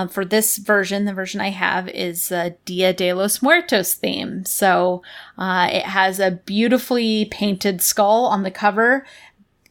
for this version, the version I have, is a Dia de los Muertos theme. So it has a beautifully painted skull on the cover.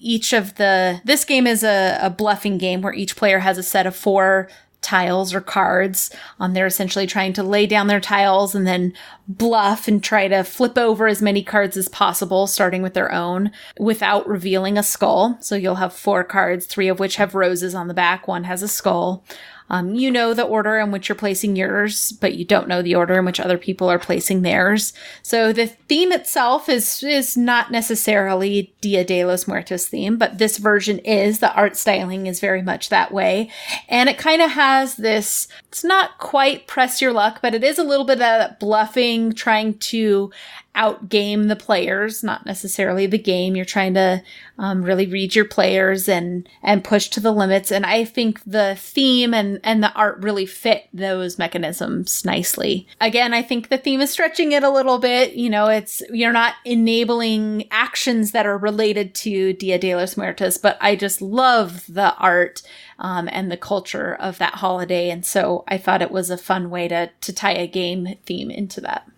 This game is a bluffing game where each player has a set of 4 tiles or cards. They're essentially trying to lay down their tiles and then bluff and try to flip over as many cards as possible, starting with their own, without revealing a skull. So you'll have 4 cards, 3 of which have roses on the back, 1 has a skull. You know the order in which you're placing yours, but you don't know the order in which other people are placing theirs. So the theme itself is not necessarily Dia de los Muertos theme, but this version is. The art styling is very much that way. And it kind of has this, it's not quite press your luck, but it is a little bit of that bluffing, trying to outgame the players, not necessarily the game. You're trying to really read your players and push to the limits. And I think the theme and the art really fit those mechanisms nicely. Again, I think the theme is stretching it a little bit. You're not enabling actions that are related to Dia de los Muertos, but I just love the art and the culture of that holiday. And so I thought it was a fun way to tie a game theme into that.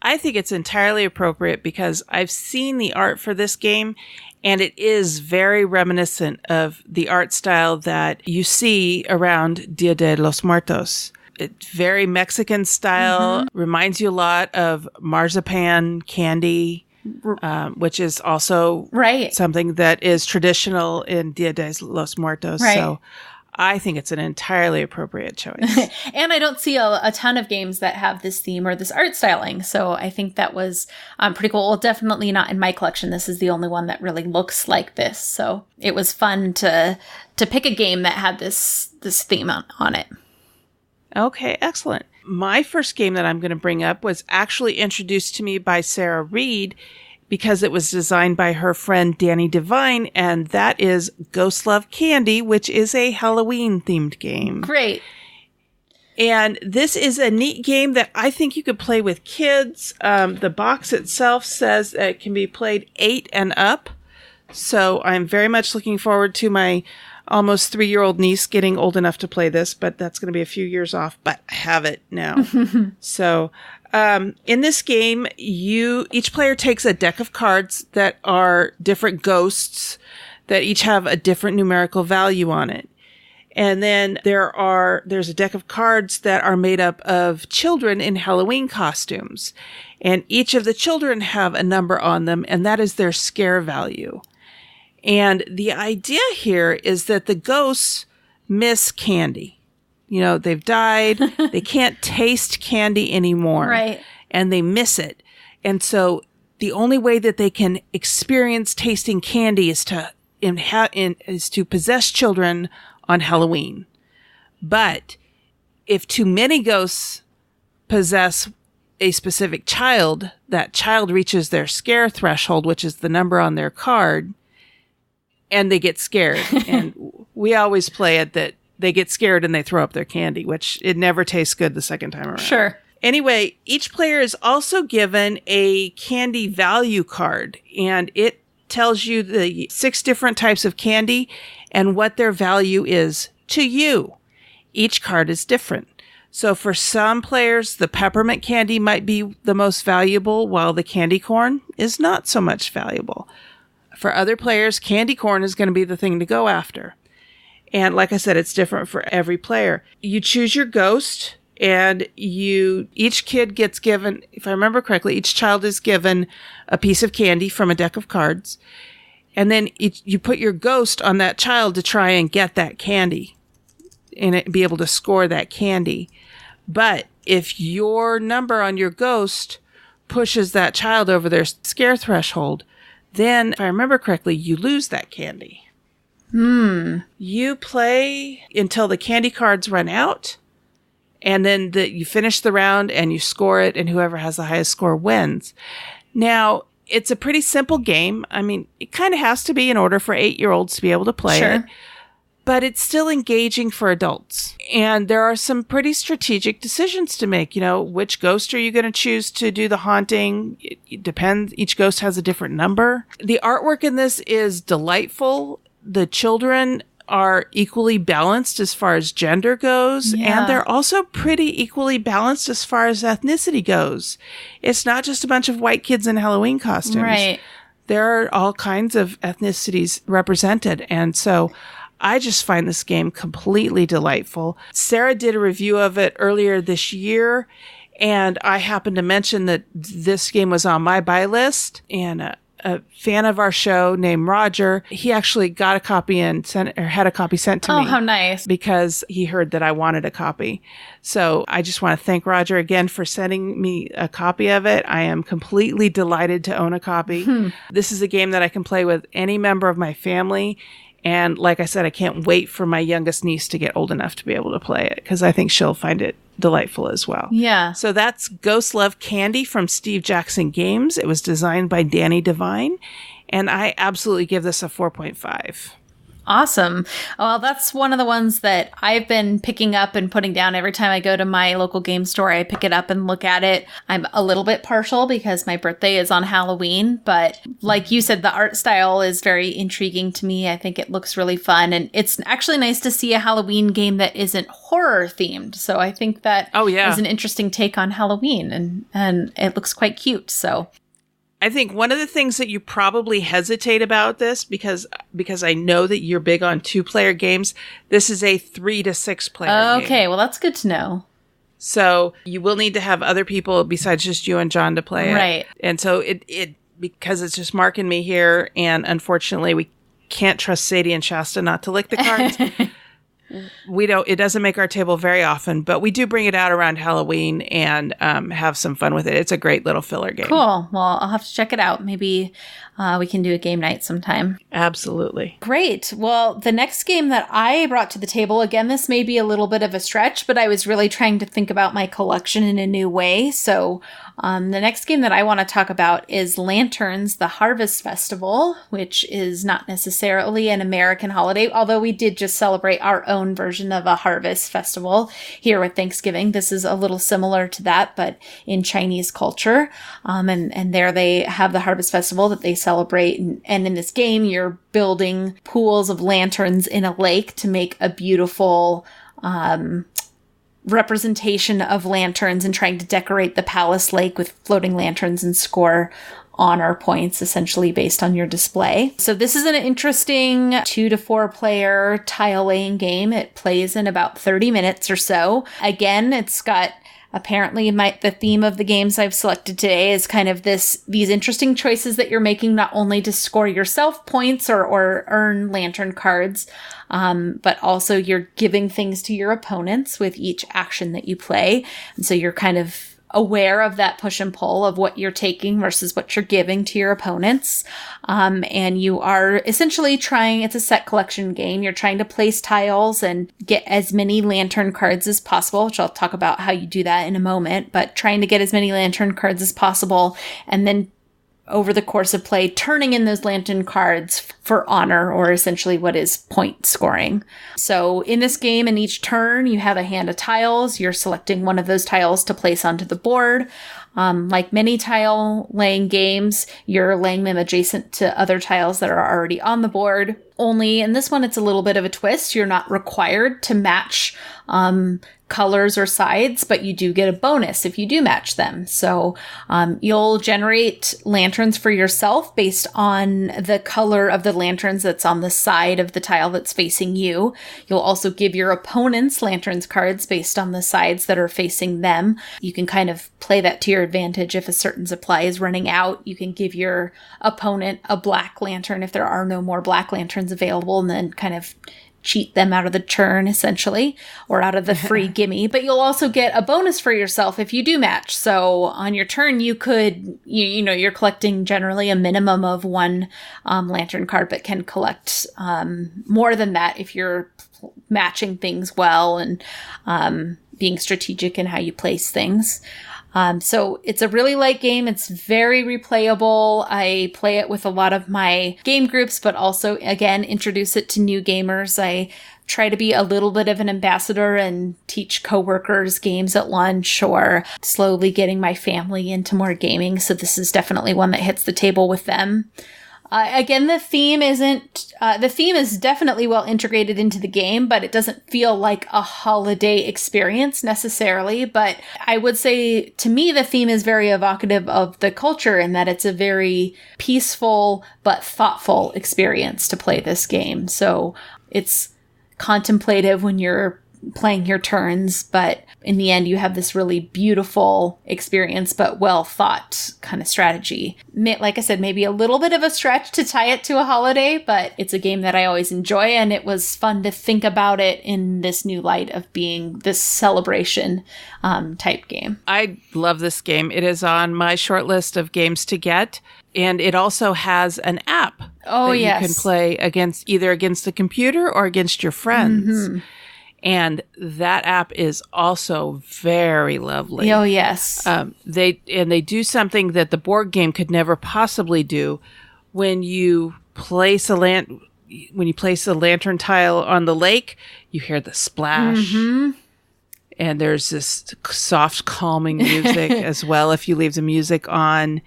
I think it's entirely appropriate because I've seen the art for this game And it is very reminiscent of the art style that you see around Dia de los Muertos. It's very Mexican style, reminds you a lot of marzipan candy, which is also something that is traditional in Dia de los Muertos. Right. So I think it's an entirely appropriate choice. And I don't see a ton of games that have this theme or this art styling. So I think that was pretty cool. Well, definitely not in my collection. This is the only one that really looks like this. So it was fun to pick a game that had this theme on it. Okay, excellent. My first game that I'm going to bring up was actually introduced to me by Sarah Reed because it was designed by her friend Danny Devine, and that is Ghost Love Candy, which is a Halloween-themed game. Great. And this is a neat game that I think you could play with kids. The box itself says that it can be played 8 and up. So I'm very much looking forward to my almost 3-year-old niece getting old enough to play this, but that's going to be a few years off, but I have it now. So in this game, each player takes a deck of cards that are different ghosts that each have a different numerical value on it. And then there's a deck of cards that are made up of children in Halloween costumes. And each of the children have a number on them, and that is their scare value. And the idea here is that the ghosts miss candy. You know, they've died. They can't taste candy anymore. Right. And they miss it. And so the only way that they can experience tasting candy is to possess children on Halloween. But if too many ghosts possess a specific child, that child reaches their scare threshold, which is the number on their card, and they get scared. And we always play it that they get scared and they throw up their candy, which it never tastes good the second time around. Sure. Anyway, each player is also given a candy value card, and it tells you the 6 different types of candy and what their value is to you. Each card is different. So for some players, the peppermint candy might be the most valuable, while the candy corn is not so much valuable. For other players, candy corn is going to be the thing to go after. And like I said, it's different for every player. You choose your ghost, and each kid gets given, if I remember correctly, each child is given a piece of candy from a deck of cards. And then you put your ghost on that child to try and get that candy and be able to score that candy. But if your number on your ghost pushes that child over their scare threshold, then, if I remember correctly, you lose that candy. You play until the candy cards run out, and then you finish the round and you score it, and whoever has the highest score wins. Now, it's a pretty simple game. I mean, it kind of has to be in order for 8-year-olds to be able to play it. But it's still engaging for adults. And there are some pretty strategic decisions to make. You know, which ghost are you going to choose to do the haunting? It depends. Each ghost has a different number. The artwork in this is delightful. The children are equally balanced as far as gender goes. Yeah. And they're also pretty equally balanced as far as ethnicity goes. It's not just a bunch of white kids in Halloween costumes. Right. There are all kinds of ethnicities represented. And so I just find this game completely delightful. Sarah did a review of it earlier this year, and I happened to mention that this game was on my buy list, and a fan of our show named Roger, he actually got a copy and had a copy sent to me. Oh, how nice. Because he heard that I wanted a copy. So I just want to thank Roger again for sending me a copy of it. I am completely delighted to own a copy. This is a game that I can play with any member of my family. And like I said, I can't wait for my youngest niece to get old enough to be able to play it, because I think she'll find it delightful as well. Yeah. So that's Ghost Love Candy from Steve Jackson Games. It was designed by Danny Devine, and I absolutely give this a 4.5. Awesome. Well, that's one of the ones that I've been picking up and putting down every time I go to my local game store. I pick it up and look at it. I'm a little bit partial because my birthday is on Halloween, but like you said, the art style is very intriguing to me. I think it looks really fun, and it's actually nice to see a Halloween game that isn't horror themed. So I think that is an interesting take on Halloween, and it looks quite cute. So I think one of the things that you probably hesitate about this, because I know that you're big on 2-player games, this is a 3 to 6 player game. Okay, well, that's good to know. So you will need to have other people besides just you and John to play it. Right. And so it because it's just Mark and me here, and unfortunately we can't trust Sadie and Shasta not to lick the cards. It doesn't make our table very often, but we do bring it out around Halloween and have some fun with it. It's a great little filler game. Cool. Well, I'll have to check it out. Maybe we can do a game night sometime. Absolutely. Great. Well, the next game that I brought to the table, again, this may be a little bit of a stretch, but I was really trying to think about my collection in a new way. So the next game that I want to talk about is Lanterns, the Harvest Festival, which is not necessarily an American holiday, although we did just celebrate our own version of a harvest festival here with Thanksgiving. This is a little similar to that, but in Chinese culture. And there they have the Harvest Festival that they celebrate. And in this game, you're building pools of lanterns in a lake to make a beautiful representation of lanterns and trying to decorate the palace lake with floating lanterns and score honor points essentially based on your display. So this is an interesting 2 to 4 player tile laying game. It plays in about 30 minutes or so. Again, it's got apparently the theme of the games I've selected today is kind of these interesting choices that you're making, not only to score yourself points or earn lantern cards, but also you're giving things to your opponents with each action that you play. And so you're kind of aware of that push and pull of what you're taking versus what you're giving to your opponents. And you are essentially it's a set collection game. You're trying to place tiles and get as many lantern cards as possible, which I'll talk about how you do that in a moment, but trying to get as many lantern cards as possible. And then over the course of play, turning in those lantern cards for honor, or essentially what is point scoring. So in this game, in each turn, you have a hand of tiles. You're selecting one of those tiles to place onto the board. Like many tile laying games, you're laying them adjacent to other tiles that are already on the board. Only in this one, it's a little bit of a twist. You're not required to match colors or sides, but you do get a bonus if you do match them. So you'll generate lanterns for yourself based on the color of the lanterns that's on the side of the tile that's facing you. You'll also give your opponents lanterns cards based on the sides that are facing them. You can kind of play that to your advantage. If a certain supply is running out, you can give your opponent a black lantern if there are no more black lanterns available, and then kind of cheat them out of the turn, essentially, or out of the free gimme. But you'll also get a bonus for yourself if you do match. So on your turn, you could, you're collecting generally a minimum of 1 lantern card, but can collect more than that if you're matching things well and being strategic in how you place things. So it's a really light game. It's very replayable. I play it with a lot of my game groups, but also, again, introduce it to new gamers. I try to be a little bit of an ambassador and teach coworkers games at lunch, or slowly getting my family into more gaming. So this is definitely one that hits the table with them. Again, the theme is definitely well integrated into the game, but it doesn't feel like a holiday experience necessarily. But I would say, to me, the theme is very evocative of the culture in that it's a very peaceful but thoughtful experience to play this game. So it's contemplative when you're playing your turns, but in the end you have this really beautiful experience, but well thought kind of strategy. Like I said, maybe a little bit of a stretch to tie it to a holiday, but it's a game that I always enjoy, and it was fun to think about it in this new light of being this celebration type game. I love this game. It is on my short list of games to get, and it also has an app that you can play against the computer or against your friends. Mm-hmm. And that app is also very lovely. Oh, yes. They do something that the board game could never possibly do. When you place a lantern tile on the lake, you hear the splash. Mm-hmm. And there's this soft, calming music as well if you leave the music on.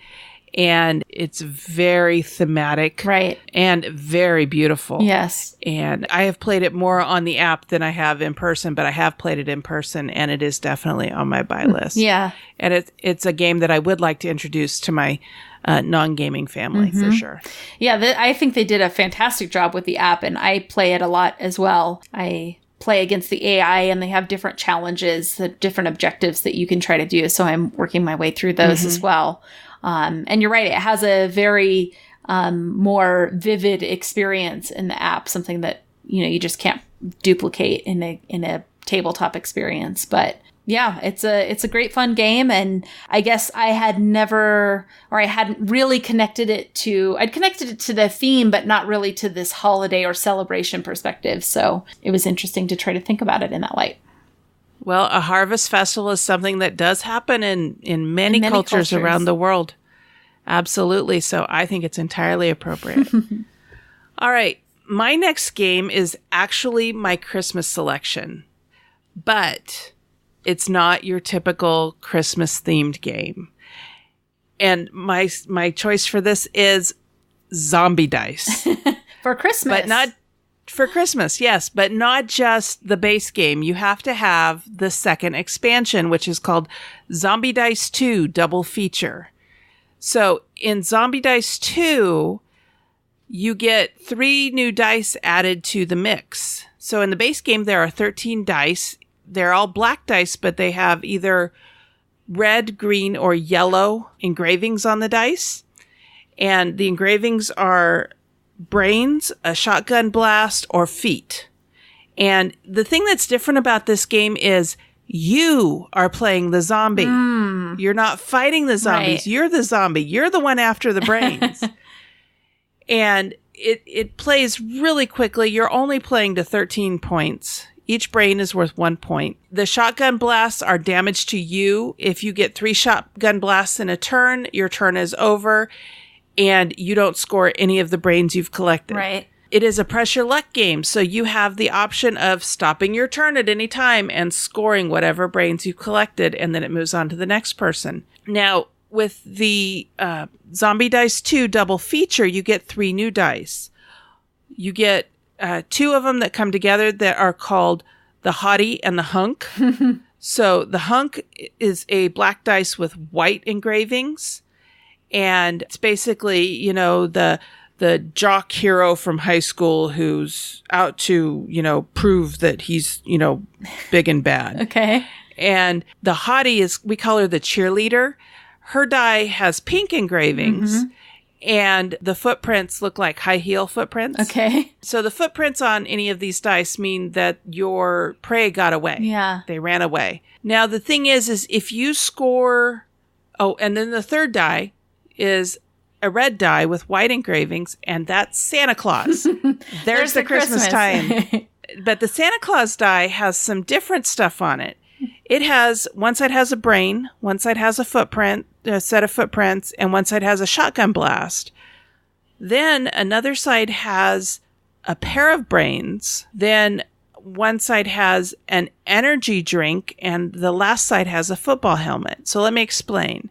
And it's very thematic. Right. And very beautiful. Yes. And I have played it more on the app than I have in person, but I have played it in person, and it is definitely on my buy list. Yeah. And it's a game that I would like to introduce to my non-gaming family, for sure. Yeah, I think they did a fantastic job with the app, and I play it a lot as well. I play against the AI, and they have different challenges, the different objectives that you can try to do. So I'm working my way through those as well. And you're right, it has a very more vivid experience in the app, something that, you just can't duplicate in a tabletop experience. But yeah, it's a great fun game. And I guess I hadn't really connected it to the theme, but not really to this holiday or celebration perspective. So it was interesting to try to think about it in that light. Well, a harvest festival is something that does happen in many cultures around the world. Absolutely. So I think it's entirely appropriate. All right. My next game is actually my Christmas selection, but it's not your typical Christmas themed game. And my choice for this is Zombie Dice. For Christmas. But not for Christmas, yes, but not just the base game. You have to have the second expansion, which is called Zombie Dice 2 Double Feature. So in Zombie Dice 2, you get 3 new dice added to the mix. So in the base game, there are 13 dice. They're all black dice, but they have either red, green, or yellow engravings on the dice. And the engravings are brains, a shotgun blast, or feet. And the thing that's different about this game is you are playing the zombie. You're not fighting the zombies. Right. You're the zombie. You're the one after the brains. And it plays really quickly. You're only playing to 13 points. Each brain is worth 1 point. The shotgun blasts are damage to you. If you get 3 shotgun blasts in a turn, your turn is over, and you don't score any of the brains you've collected. Right. It is a press your luck game, so you have the option of stopping your turn at any time and scoring whatever brains you collected, and then it moves on to the next person. Now, with the Zombie Dice 2 double feature, you get 3 new dice. You get 2 of them that come together that are called the Hottie and the Hunk. So the Hunk is a black dice with white engravings. And it's basically, the jock hero from high school who's out to, prove that he's, big and bad. Okay. And the Hottie we call her the cheerleader. Her die has pink engravings. And the footprints look like high heel footprints. Okay. So the footprints on any of these dice mean that your prey got away. Yeah. They ran away. Now, the thing is if you score... Oh, and then the third die is a red die with white engravings, and that's Santa Claus. There's the Christmas time. But the Santa Claus die has some different stuff on it. It has, one side has a brain, one side has a set of footprints, and one side has a shotgun blast. Then another side has a pair of brains. Then one side has an energy drink, and the last side has a football helmet. So let me explain.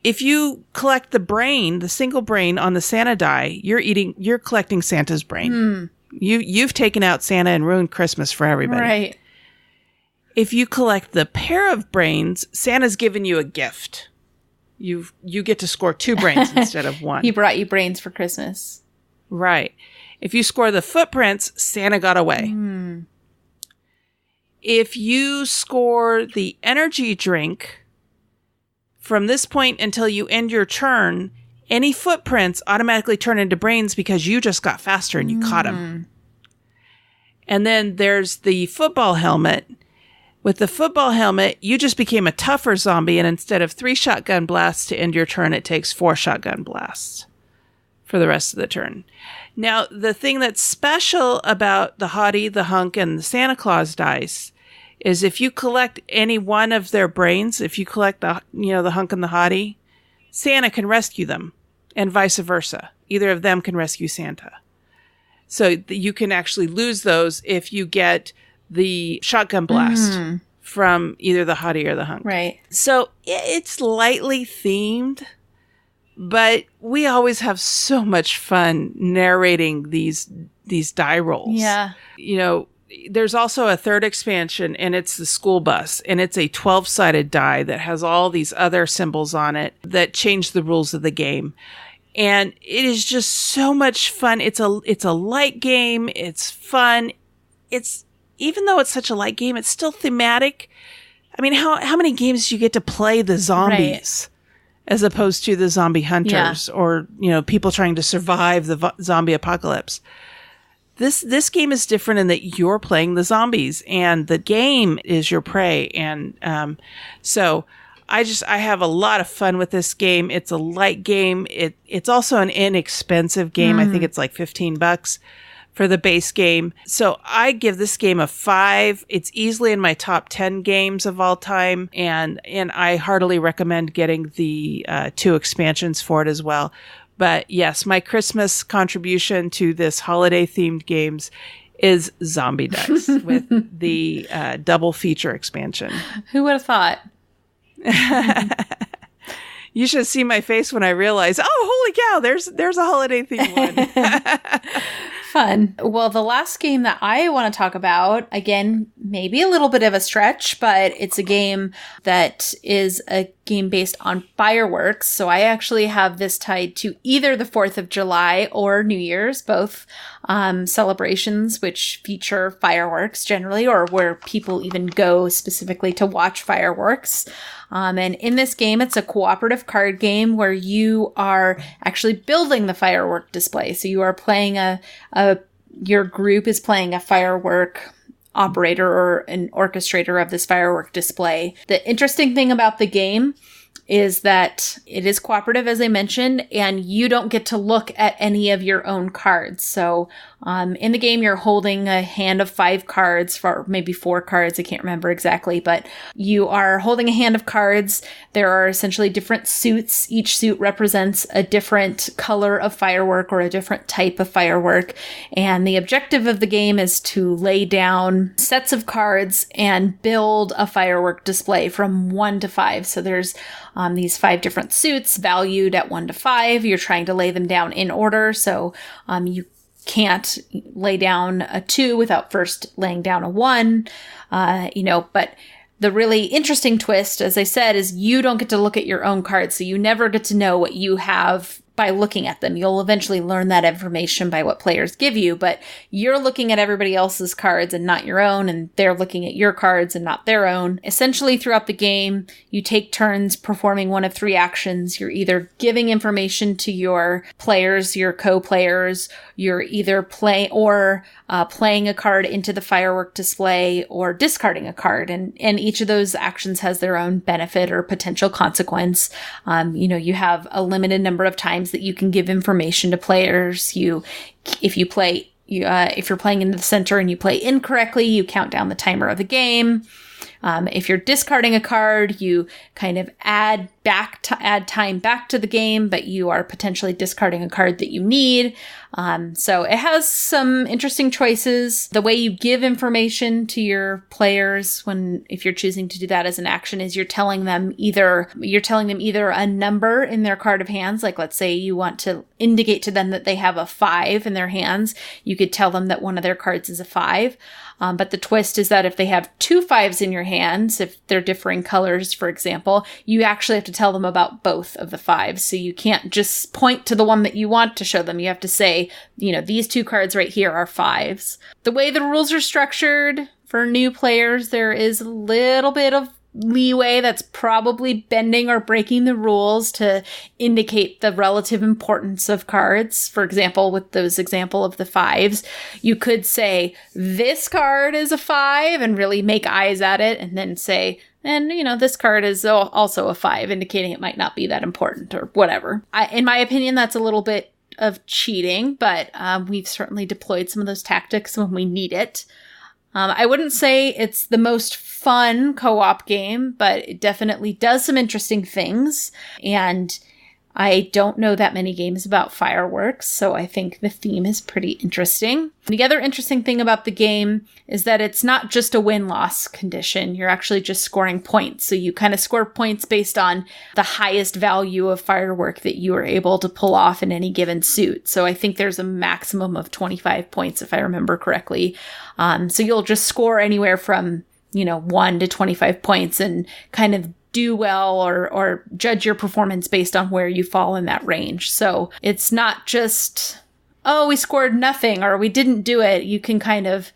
If you collect the brain, the single brain on the Santa die, you're collecting Santa's brain. You've taken out Santa and ruined Christmas for everybody. Right. If you collect the pair of brains, Santa's given you a gift. You get to score 2 brains instead of 1. He brought you brains for Christmas. Right. If you score the footprints, Santa got away. If you score the energy drink, from this point until you end your turn, any footprints automatically turn into brains because you just got faster and you caught them. And then there's the football helmet. With the football helmet, you just became a tougher zombie, and instead of 3 shotgun blasts to end your turn, it takes 4 shotgun blasts for the rest of the turn. Now, the thing that's special about the Hottie, the Hunk, and the Santa Claus dice is if you collect any one of their brains, if you collect the Hunk and the Hottie, Santa can rescue them, and vice versa. Either of them can rescue Santa. So you can actually lose those if you get the shotgun blast from either the Hottie or the Hunk. Right. So it's lightly themed, But we always have so much fun narrating these die rolls. Yeah. You know, there's also a third expansion, and it's the school bus, and it's a 12-sided die that has all these other symbols on it that change the rules of the game. And it is just so much fun. It's a light game. It's fun. Even though it's such a light game, it's still thematic. I mean, how many games do you get to play the zombies as opposed to the zombie hunters or, you know, people trying to survive the zombie apocalypse? This game is different in that you're playing the zombies and the game is your prey. And so I have a lot of fun with this game. It's a light game. It's also an inexpensive game. I think it's like $15 for the base game. So I give this game a 5. It's easily in my top 10 games of all time. And I heartily recommend getting the 2 expansions for it as well. But yes, my Christmas contribution to this holiday-themed games is Zombie Dice with the double feature expansion. Who would have thought? You should see my face when I realize, oh, holy cow, there's a holiday-themed one. Fun. Well, the last game that I want to talk about, again, maybe a little bit of a stretch, but it's a game that is a game based on fireworks. So I actually have this tied to either the 4th of July or New Year's, both celebrations which feature fireworks generally, or where people even go specifically to watch fireworks. And in this game, it's a cooperative card game where you are actually building the firework display. So you are playing your group is playing a firework operator or an orchestrator of this firework display. The interesting thing about the game is that it is cooperative, as I mentioned, and you don't get to look at any of your own cards. So in the game, you're holding a hand of 5 cards, for maybe 4 cards, I can't remember exactly, but you are holding a hand of cards. There are essentially different suits. Each suit represents a different color of firework or a different type of firework. And the objective of the game is to lay down sets of cards and build a firework display from 1 to 5. So there's these 5 different suits valued at 1 to 5. You're trying to lay them down in order. So you can't lay down a 2 without first laying down a 1, but the really interesting twist, as I said, is you don't get to look at your own cards. So you never get to know what you have by looking at them. You'll eventually learn that information by what players give you, but you're looking at everybody else's cards and not your own, and they're looking at your cards and not their own. Essentially, throughout the game, you take turns performing one of 3 actions. You're either giving information to your players, your co-players, you're either playing a card into the firework display or discarding a card. And each of those actions has their own benefit or potential consequence. You have a limited number of times that you can give information to players. If you're playing in the center and you play incorrectly, you count down the timer of the game. If you're discarding a card, you kind of add time back to the game, but you are potentially discarding a card that you need. So it has some interesting choices. The way you give information to your players if you're choosing to do that as an action is you're telling them either a number in their card of hands. Like, let's say you want to indicate to them that they have a 5 in their hands. You could tell them that one of their cards is a 5. But the twist is that if they have 2 5s in your hands, if they're differing colors, for example, you actually have to tell them about both of the 5s. So you can't just point to the one that you want to show them. You have to say, these 2 cards right here are 5s. The way the rules are structured for new players, there is a little bit of leeway that's probably bending or breaking the rules to indicate the relative importance of cards. For example, with those example of the 5s, you could say this card is a 5 and really make eyes at it, and then say, and this card is also a 5, indicating it might not be that important or whatever. In my opinion, that's a little bit of cheating, but we've certainly deployed some of those tactics when we need it. I wouldn't say it's the most fun co-op game, but it definitely does some interesting things. And I don't know that many games about fireworks, so I think the theme is pretty interesting. The other interesting thing about the game is that it's not just a win-loss condition. You're actually just scoring points. So you kind of score points based on the highest value of firework that you are able to pull off in any given suit. So I think there's a maximum of 25 points, if I remember correctly. So you'll just score anywhere from 1 to 25 points and kind of do well or judge your performance based on where you fall in that range. So it's not just, oh, we scored nothing or we didn't do it. You can kind of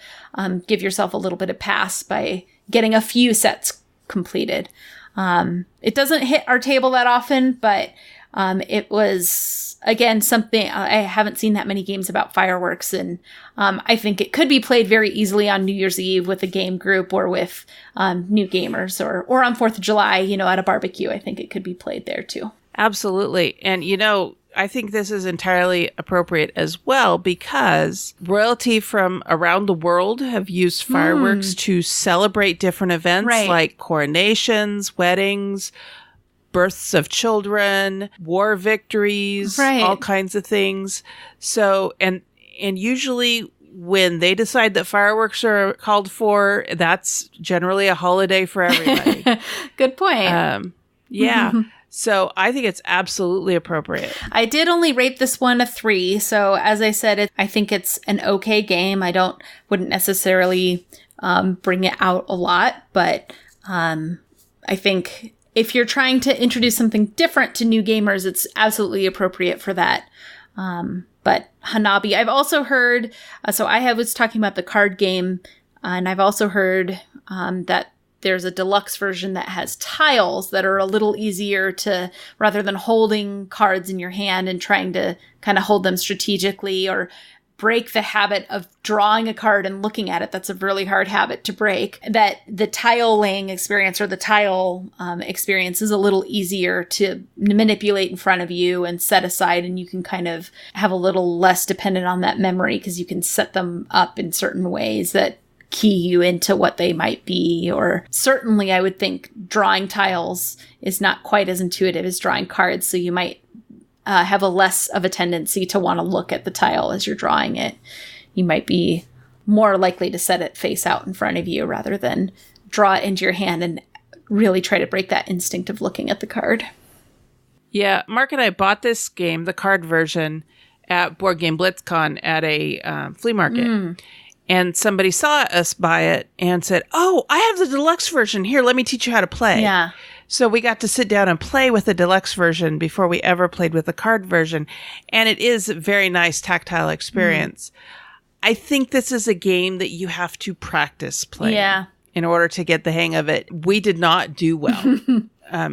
give yourself a little bit of pass by getting a few sets completed. It doesn't hit our table that often, but it was, again, something I haven't seen that many games about fireworks. And I think it could be played very easily on New Year's Eve with a game group or with new gamers or on 4th of July, at a barbecue. I think it could be played there too. Absolutely. And, I think this is entirely appropriate as well because royalty from around the world have used fireworks to celebrate different events like coronations, weddings, births of children, war victories, all kinds of things. So, and usually when they decide that fireworks are called for, that's generally a holiday for everybody. Good point. Yeah. So I think it's absolutely appropriate. I did only rate this one a 3. So as I said, I think it's an okay game. I wouldn't necessarily bring it out a lot, but I think if you're trying to introduce something different to new gamers, it's absolutely appropriate for that. But Hanabi, I've also heard, so I was talking about the card game, and I've also heard that there's a deluxe version that has tiles that are a little easier to, rather than holding cards in your hand and trying to kind of hold them strategically or break the habit of drawing a card and looking at it. That's a really hard habit to break. That the tile laying experience or the tile experience is a little easier to manipulate in front of you and set aside, and you can kind of have a little less dependent on that memory because you can set them up in certain ways that key you into what they might be. Or certainly I would think drawing tiles is not quite as intuitive as drawing cards, so you might have a less of a tendency to want to look at the tile as you're drawing it. You might be more likely to set it face out in front of you rather than draw it into your hand and really try to break that instinct of looking at the card. Yeah, Mark and I bought this game, the card version, at Board Game BlitzCon at a flea market. And somebody saw us buy it and said, "Oh, I have the deluxe version. Here, let me teach you how to play." Yeah. So we got to sit down and play with the deluxe version before we ever played with the card version. And it is a very nice tactile experience. I think this is a game that you have to practice playing in order to get the hang of it. We did not do well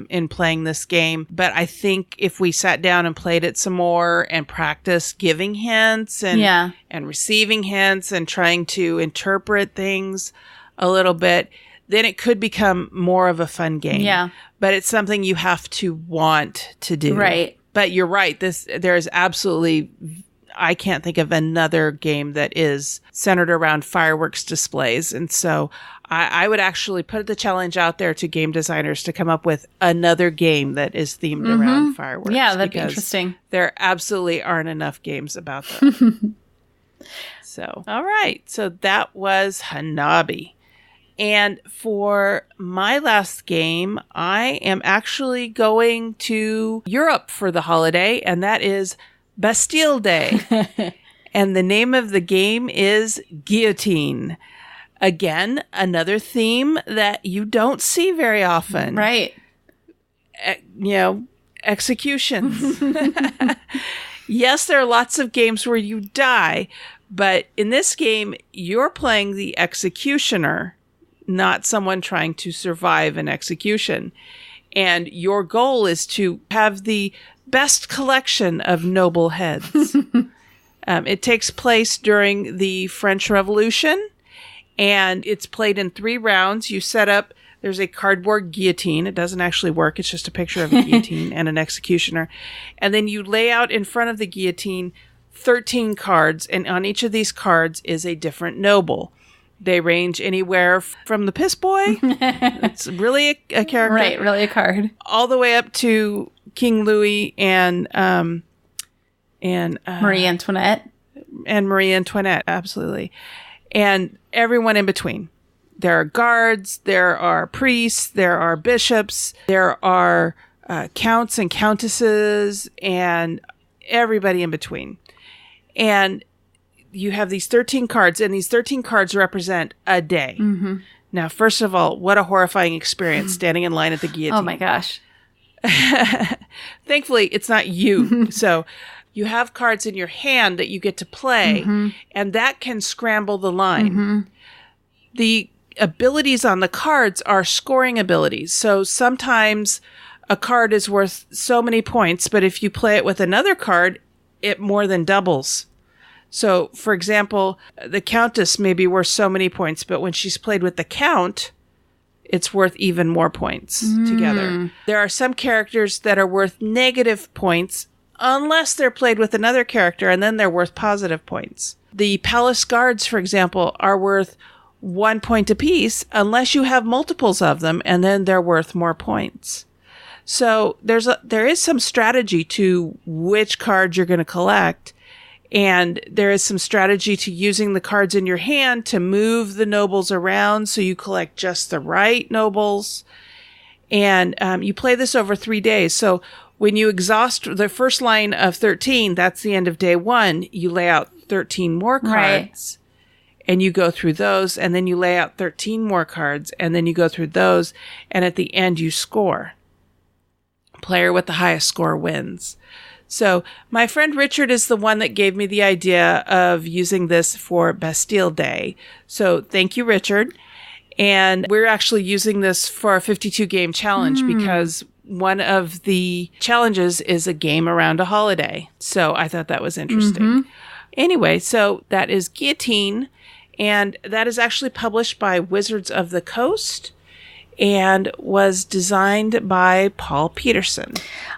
in playing this game. But I think if we sat down and played it some more and practiced giving hints and receiving hints and trying to interpret things a little bit, then it could become more of a fun game. Yeah. But it's something you have to want to do. Right. But you're right. There is absolutely, I can't think of another game that is centered around fireworks displays. And so I would actually put the challenge out there to game designers to come up with another game that is themed around fireworks. Yeah, that'd be interesting. There absolutely aren't enough games about that. So, all right. So that was Hanabi. And for my last game, I am actually going to Europe for the holiday, and that is Bastille Day. And the name of the game is Guillotine. Again, another theme that you don't see very often. Right. Executions. Yes, there are lots of games where you die, but in this game, you're playing the executioner, not someone trying to survive an execution. And your goal is to have the best collection of noble heads. It takes place during the French Revolution, and it's played in 3 rounds. You set up, there's a cardboard guillotine. It doesn't actually work. It's just a picture of a guillotine and an executioner. And then you lay out in front of the guillotine 13 cards, and on each of these cards is a different noble. They range anywhere from the piss boy. It's really a character. Right, really a card. All the way up to King Louis and Marie Antoinette. And Marie Antoinette, absolutely. And everyone in between. There are guards, there are priests, there are bishops, there are counts and countesses, and everybody in between. And you have these 13 cards, and these 13 cards represent a day. Mm-hmm. Now, first of all, what a horrifying experience standing in line at the guillotine. Oh my gosh. Thankfully, it's not you. So you have cards in your hand that you get to play, and that can scramble the line. Mm-hmm. The abilities on the cards are scoring abilities. So sometimes a card is worth so many points, but if you play it with another card, it more than doubles. So, for example, the Countess may be worth so many points, but when she's played with the Count, it's worth even more points together. There are some characters that are worth negative points unless they're played with another character, and then they're worth positive points. The Palace Guards, for example, are worth 1 point apiece unless you have multiples of them, and then they're worth more points. So there is some strategy to which cards you're going to collect, and there is some strategy to using the cards in your hand to move the nobles around so you collect just the right nobles. And you play this over 3 days. So when you exhaust the first line of 13, that's the end of day 1, you lay out 13 more cards. Right. And you go through those, and then you lay out 13 more cards, and then you go through those, and at the end you score. Player with the highest score wins. So my friend Richard is the one that gave me the idea of using this for Bastille Day. So thank you, Richard. And we're actually using this for a 52-game challenge because one of the challenges is a game around a holiday. So I thought that was interesting. Anyway, so that is Guillotine. And that is actually published by Wizards of the Coast and was designed by Paul Peterson.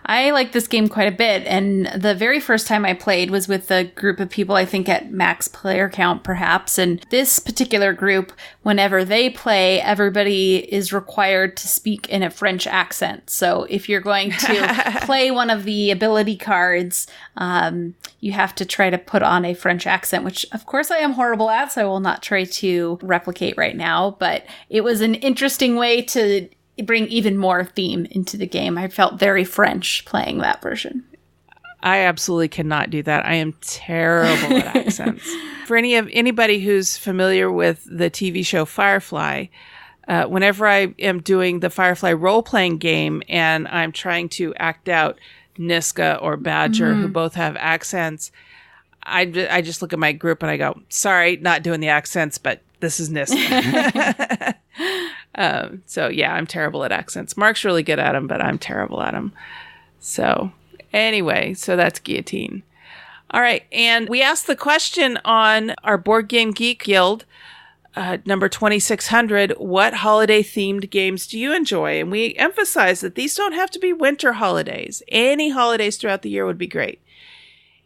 I like this game quite a bit, and the very first time I played was with a group of people, I think at max player count perhaps, and this particular group, whenever they play, everybody is required to speak in a French accent. So if you're going to play one of the ability cards, you have to try to put on a French accent, which of course I am horrible at, so I will not try to replicate right now, but it was an interesting way to bring even more theme into the game. I felt very French playing that version. I absolutely cannot do that. I am terrible at accents. For anybody who's familiar with the TV show Firefly, whenever I am doing the Firefly role-playing game and I'm trying to act out Niska or Badger, who both have accents, I just look at my group and I go, sorry, not doing the accents, but this is Niska. So yeah, I'm terrible at accents. Mark's really good at them, but I'm terrible at them. So anyway, so that's Guillotine. All right. And we asked the question on our Board Game Geek Guild, number 2600, what holiday themed games do you enjoy? And we emphasize that these don't have to be winter holidays. Any holidays throughout the year would be great.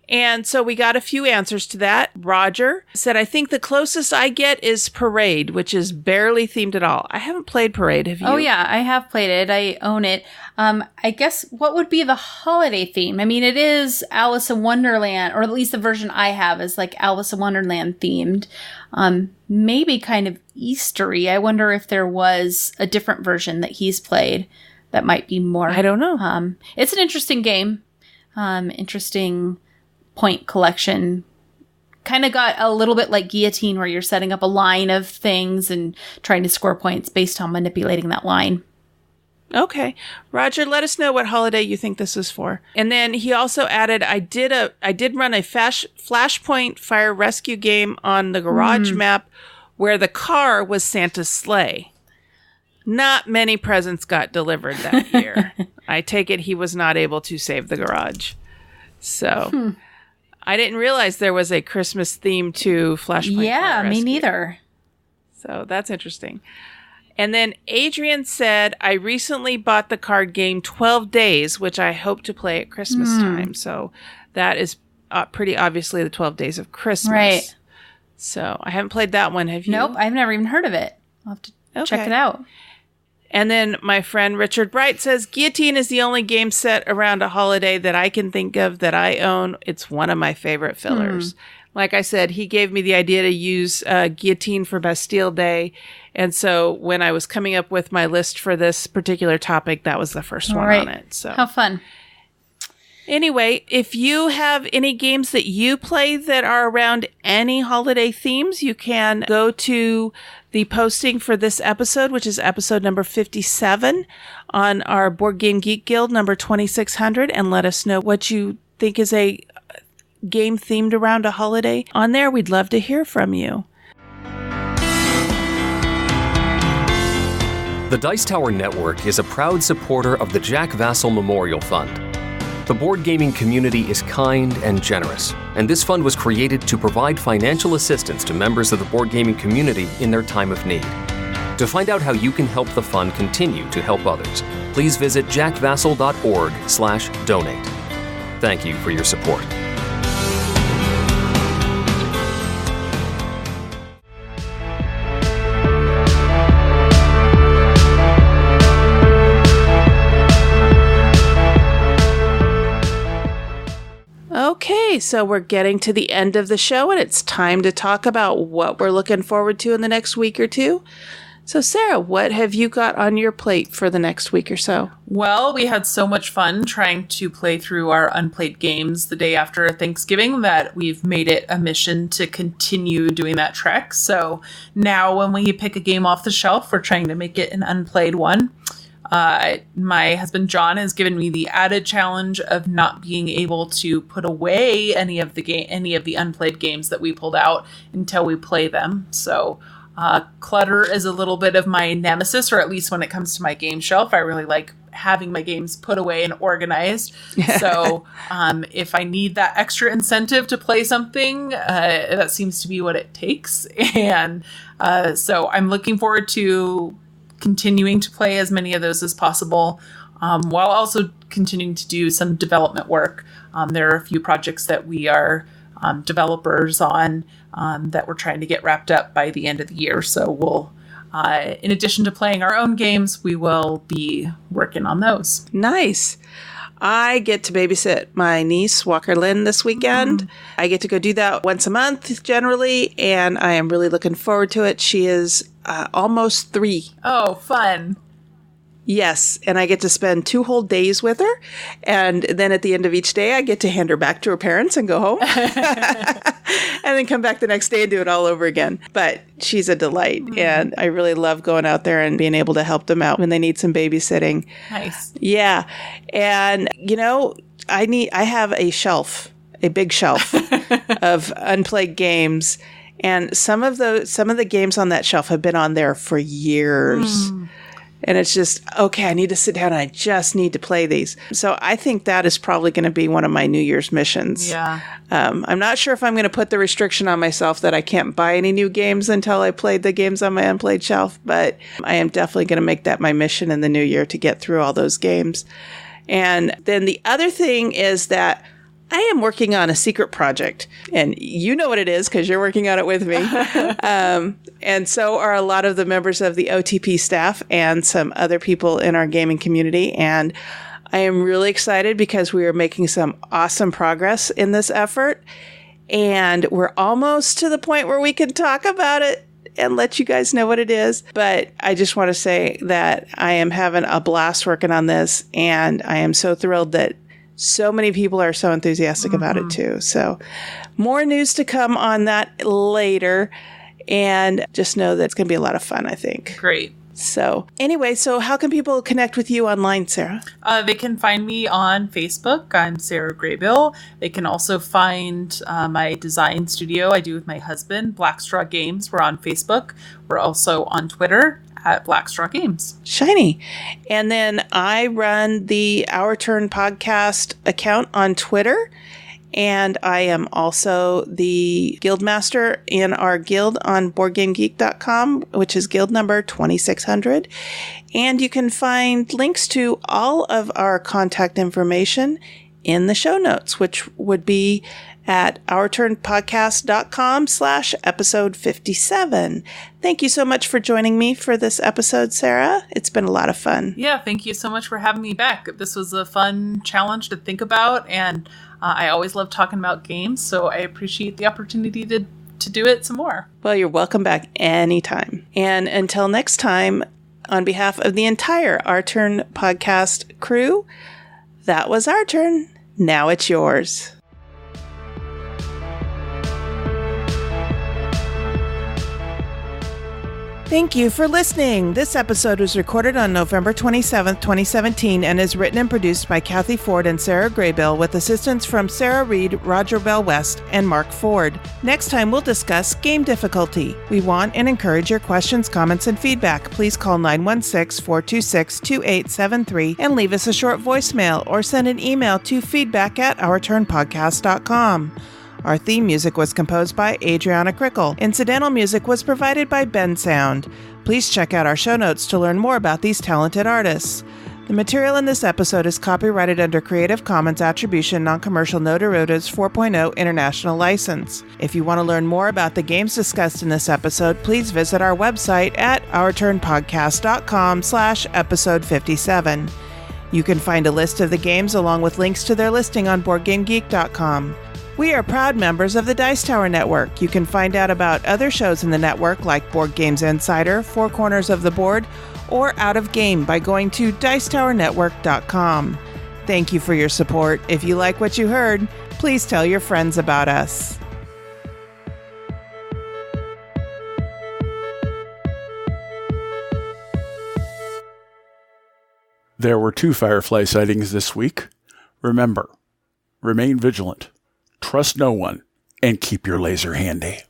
And so we got a few answers to that. Roger said, I think the closest I get is Parade, which is barely themed at all. I haven't played Parade. Have you? Oh, yeah, I have played it. I own it. I guess what would be the holiday theme? I mean, it is Alice in Wonderland, or at least the version I have is like Alice in Wonderland themed. Maybe kind of Eastery. I wonder if there was a different version that he's played that might be more. I don't know. It's an interesting game. Interesting point collection. Kind of got a little bit like Guillotine, where you're setting up a line of things and trying to score points based on manipulating that line. Okay. Roger, let us know what holiday you think this is for. And then he also added, I did run a Flashpoint fire rescue game on the garage map where the car was Santa's sleigh. Not many presents got delivered that year. I take it he was not able to save the garage. So I didn't realize there was a Christmas theme to Flashpoint. Yeah, me neither. So that's interesting. And then Adrian said, I recently bought the card game 12 Days, which I hope to play at Christmas time. So that is pretty obviously the 12 Days of Christmas. Right. So I haven't played that one. Have you? Nope, I've never even heard of it. I'll have to check it out. And then my friend Richard Bright says, Guillotine is the only game set around a holiday that I can think of that I own. It's one of my favorite fillers. Like I said, he gave me the idea to use Guillotine for Bastille Day. And so when I was coming up with my list for this particular topic, that was the first one on it. So how fun. Anyway, if you have any games that you play that are around any holiday themes, you can go to the posting for this episode, which is episode number 57 on our Board Game Geek Guild number 2600, and let us know what you think is a game themed around a holiday on there. We'd love to hear from you. The Dice Tower Network is a proud supporter of the Jack Vassell Memorial Fund. The board gaming community is kind and generous, and this fund was created to provide financial assistance to members of the board gaming community in their time of need. To find out how you can help the fund continue to help others, please visit jackvassell.org/donate. Thank you for your support. Okay, so we're getting to the end of the show, and it's time to talk about what we're looking forward to in the next week or two. So, Sarah, what have you got on your plate for the next week or so? Well, we had so much fun trying to play through our unplayed games the day after Thanksgiving that we've made it a mission to continue doing that trek. So now when we pick a game off the shelf, we're trying to make it an unplayed one. My husband John has given me the added challenge of not being able to put away any of the unplayed games that we pulled out until we play them. So clutter is a little bit of my nemesis, or at least when it comes to my game shelf. I really like having my games put away and organized. So if I need that extra incentive to play something, that seems to be what it takes. And so I'm looking forward to continuing to play as many of those as possible, while also continuing to do some development work. There are a few projects that we are developers on that we're trying to get wrapped up by the end of the year. So we'll, in addition to playing our own games, we will be working on those. Nice. I get to babysit my niece, Walker Lynn, this weekend. I get to go do that once a month generally, and I am really looking forward to it. She is almost 3. Oh, fun. Yes, and I get to spend 2 whole days with her, and then at the end of each day, I get to hand her back to her parents and go home, and then come back the next day and do it all over again. But she's a delight, and I really love going out there and being able to help them out when they need some babysitting. Nice. Yeah, and you know, I have a big shelf of unplayed games, and some of the games on that shelf have been on there for years. And it's just, okay, I need to sit down and I just need to play these. So I think that is probably going to be one of my New Year's missions. Yeah. I'm not sure if I'm going to put the restriction on myself that I can't buy any new games until I played the games on my unplayed shelf, but I am definitely going to make that my mission in the new year to get through all those games. And then the other thing is that I am working on a secret project, and you know what it is because you're working on it with me. And so are a lot of the members of the OTP staff and some other people in our gaming community. And I am really excited because we are making some awesome progress in this effort. And we're almost to the point where we can talk about it and let you guys know what it is. But I just want to say that I am having a blast working on this, and I am so thrilled that so many people are so enthusiastic about it too. So more news to come on that later. And just know that it's going to be a lot of fun, I think. Great. So anyway, so how can people connect with you online, Sarah? They can find me on Facebook. I'm Sarah Graybill. They can also find my design studio I do with my husband, Blackstraw Games. We're on Facebook. We're also on Twitter at Blackstraw Games. Shiny. And then I run the Our Turn podcast account on Twitter. And I am also the guildmaster in our guild on BoardGameGeek.com, which is guild number 2600. And you can find links to all of our contact information in the show notes, which would be at ourturnpodcast.com/episode 57. Thank you so much for joining me for this episode, Sarah. It's been a lot of fun. Yeah, thank you so much for having me back. This was a fun challenge to think about, and I always love talking about games, so I appreciate the opportunity to do it some more. Well, you're welcome back anytime. And until next time, on behalf of the entire Our Turn podcast crew, that was our turn. Now it's yours. Thank you for listening. This episode was recorded on November 27th, 2017, and is written and produced by Cathy Ford and Sarah Graybill with assistance from Sarah Reed, Roger Bell West, and Mark Ford. Next time, we'll discuss game difficulty. We want and encourage your questions, comments, and feedback. Please call 916-426-2873 and leave us a short voicemail or send an email to feedback@ourturnpodcast.com. Our theme music was composed by Adriana Crickle. Incidental music was provided by Ben Sound. Please check out our show notes to learn more about these talented artists. The material in this episode is copyrighted under Creative Commons Attribution Non-Commercial No Derivatives 4.0 International License. If you want to learn more about the games discussed in this episode, please visit our website at ourturnpodcast.com/episode 57. You can find a list of the games along with links to their listing on BoardGameGeek.com. We are proud members of the Dice Tower Network. You can find out about other shows in the network like Board Games Insider, Four Corners of the Board, or Out of Game by going to dicetowernetwork.com. Thank you for your support. If you like what you heard, please tell your friends about us. There were 2 firefly sightings this week. Remember, remain vigilant. Trust no one, and keep your laser handy.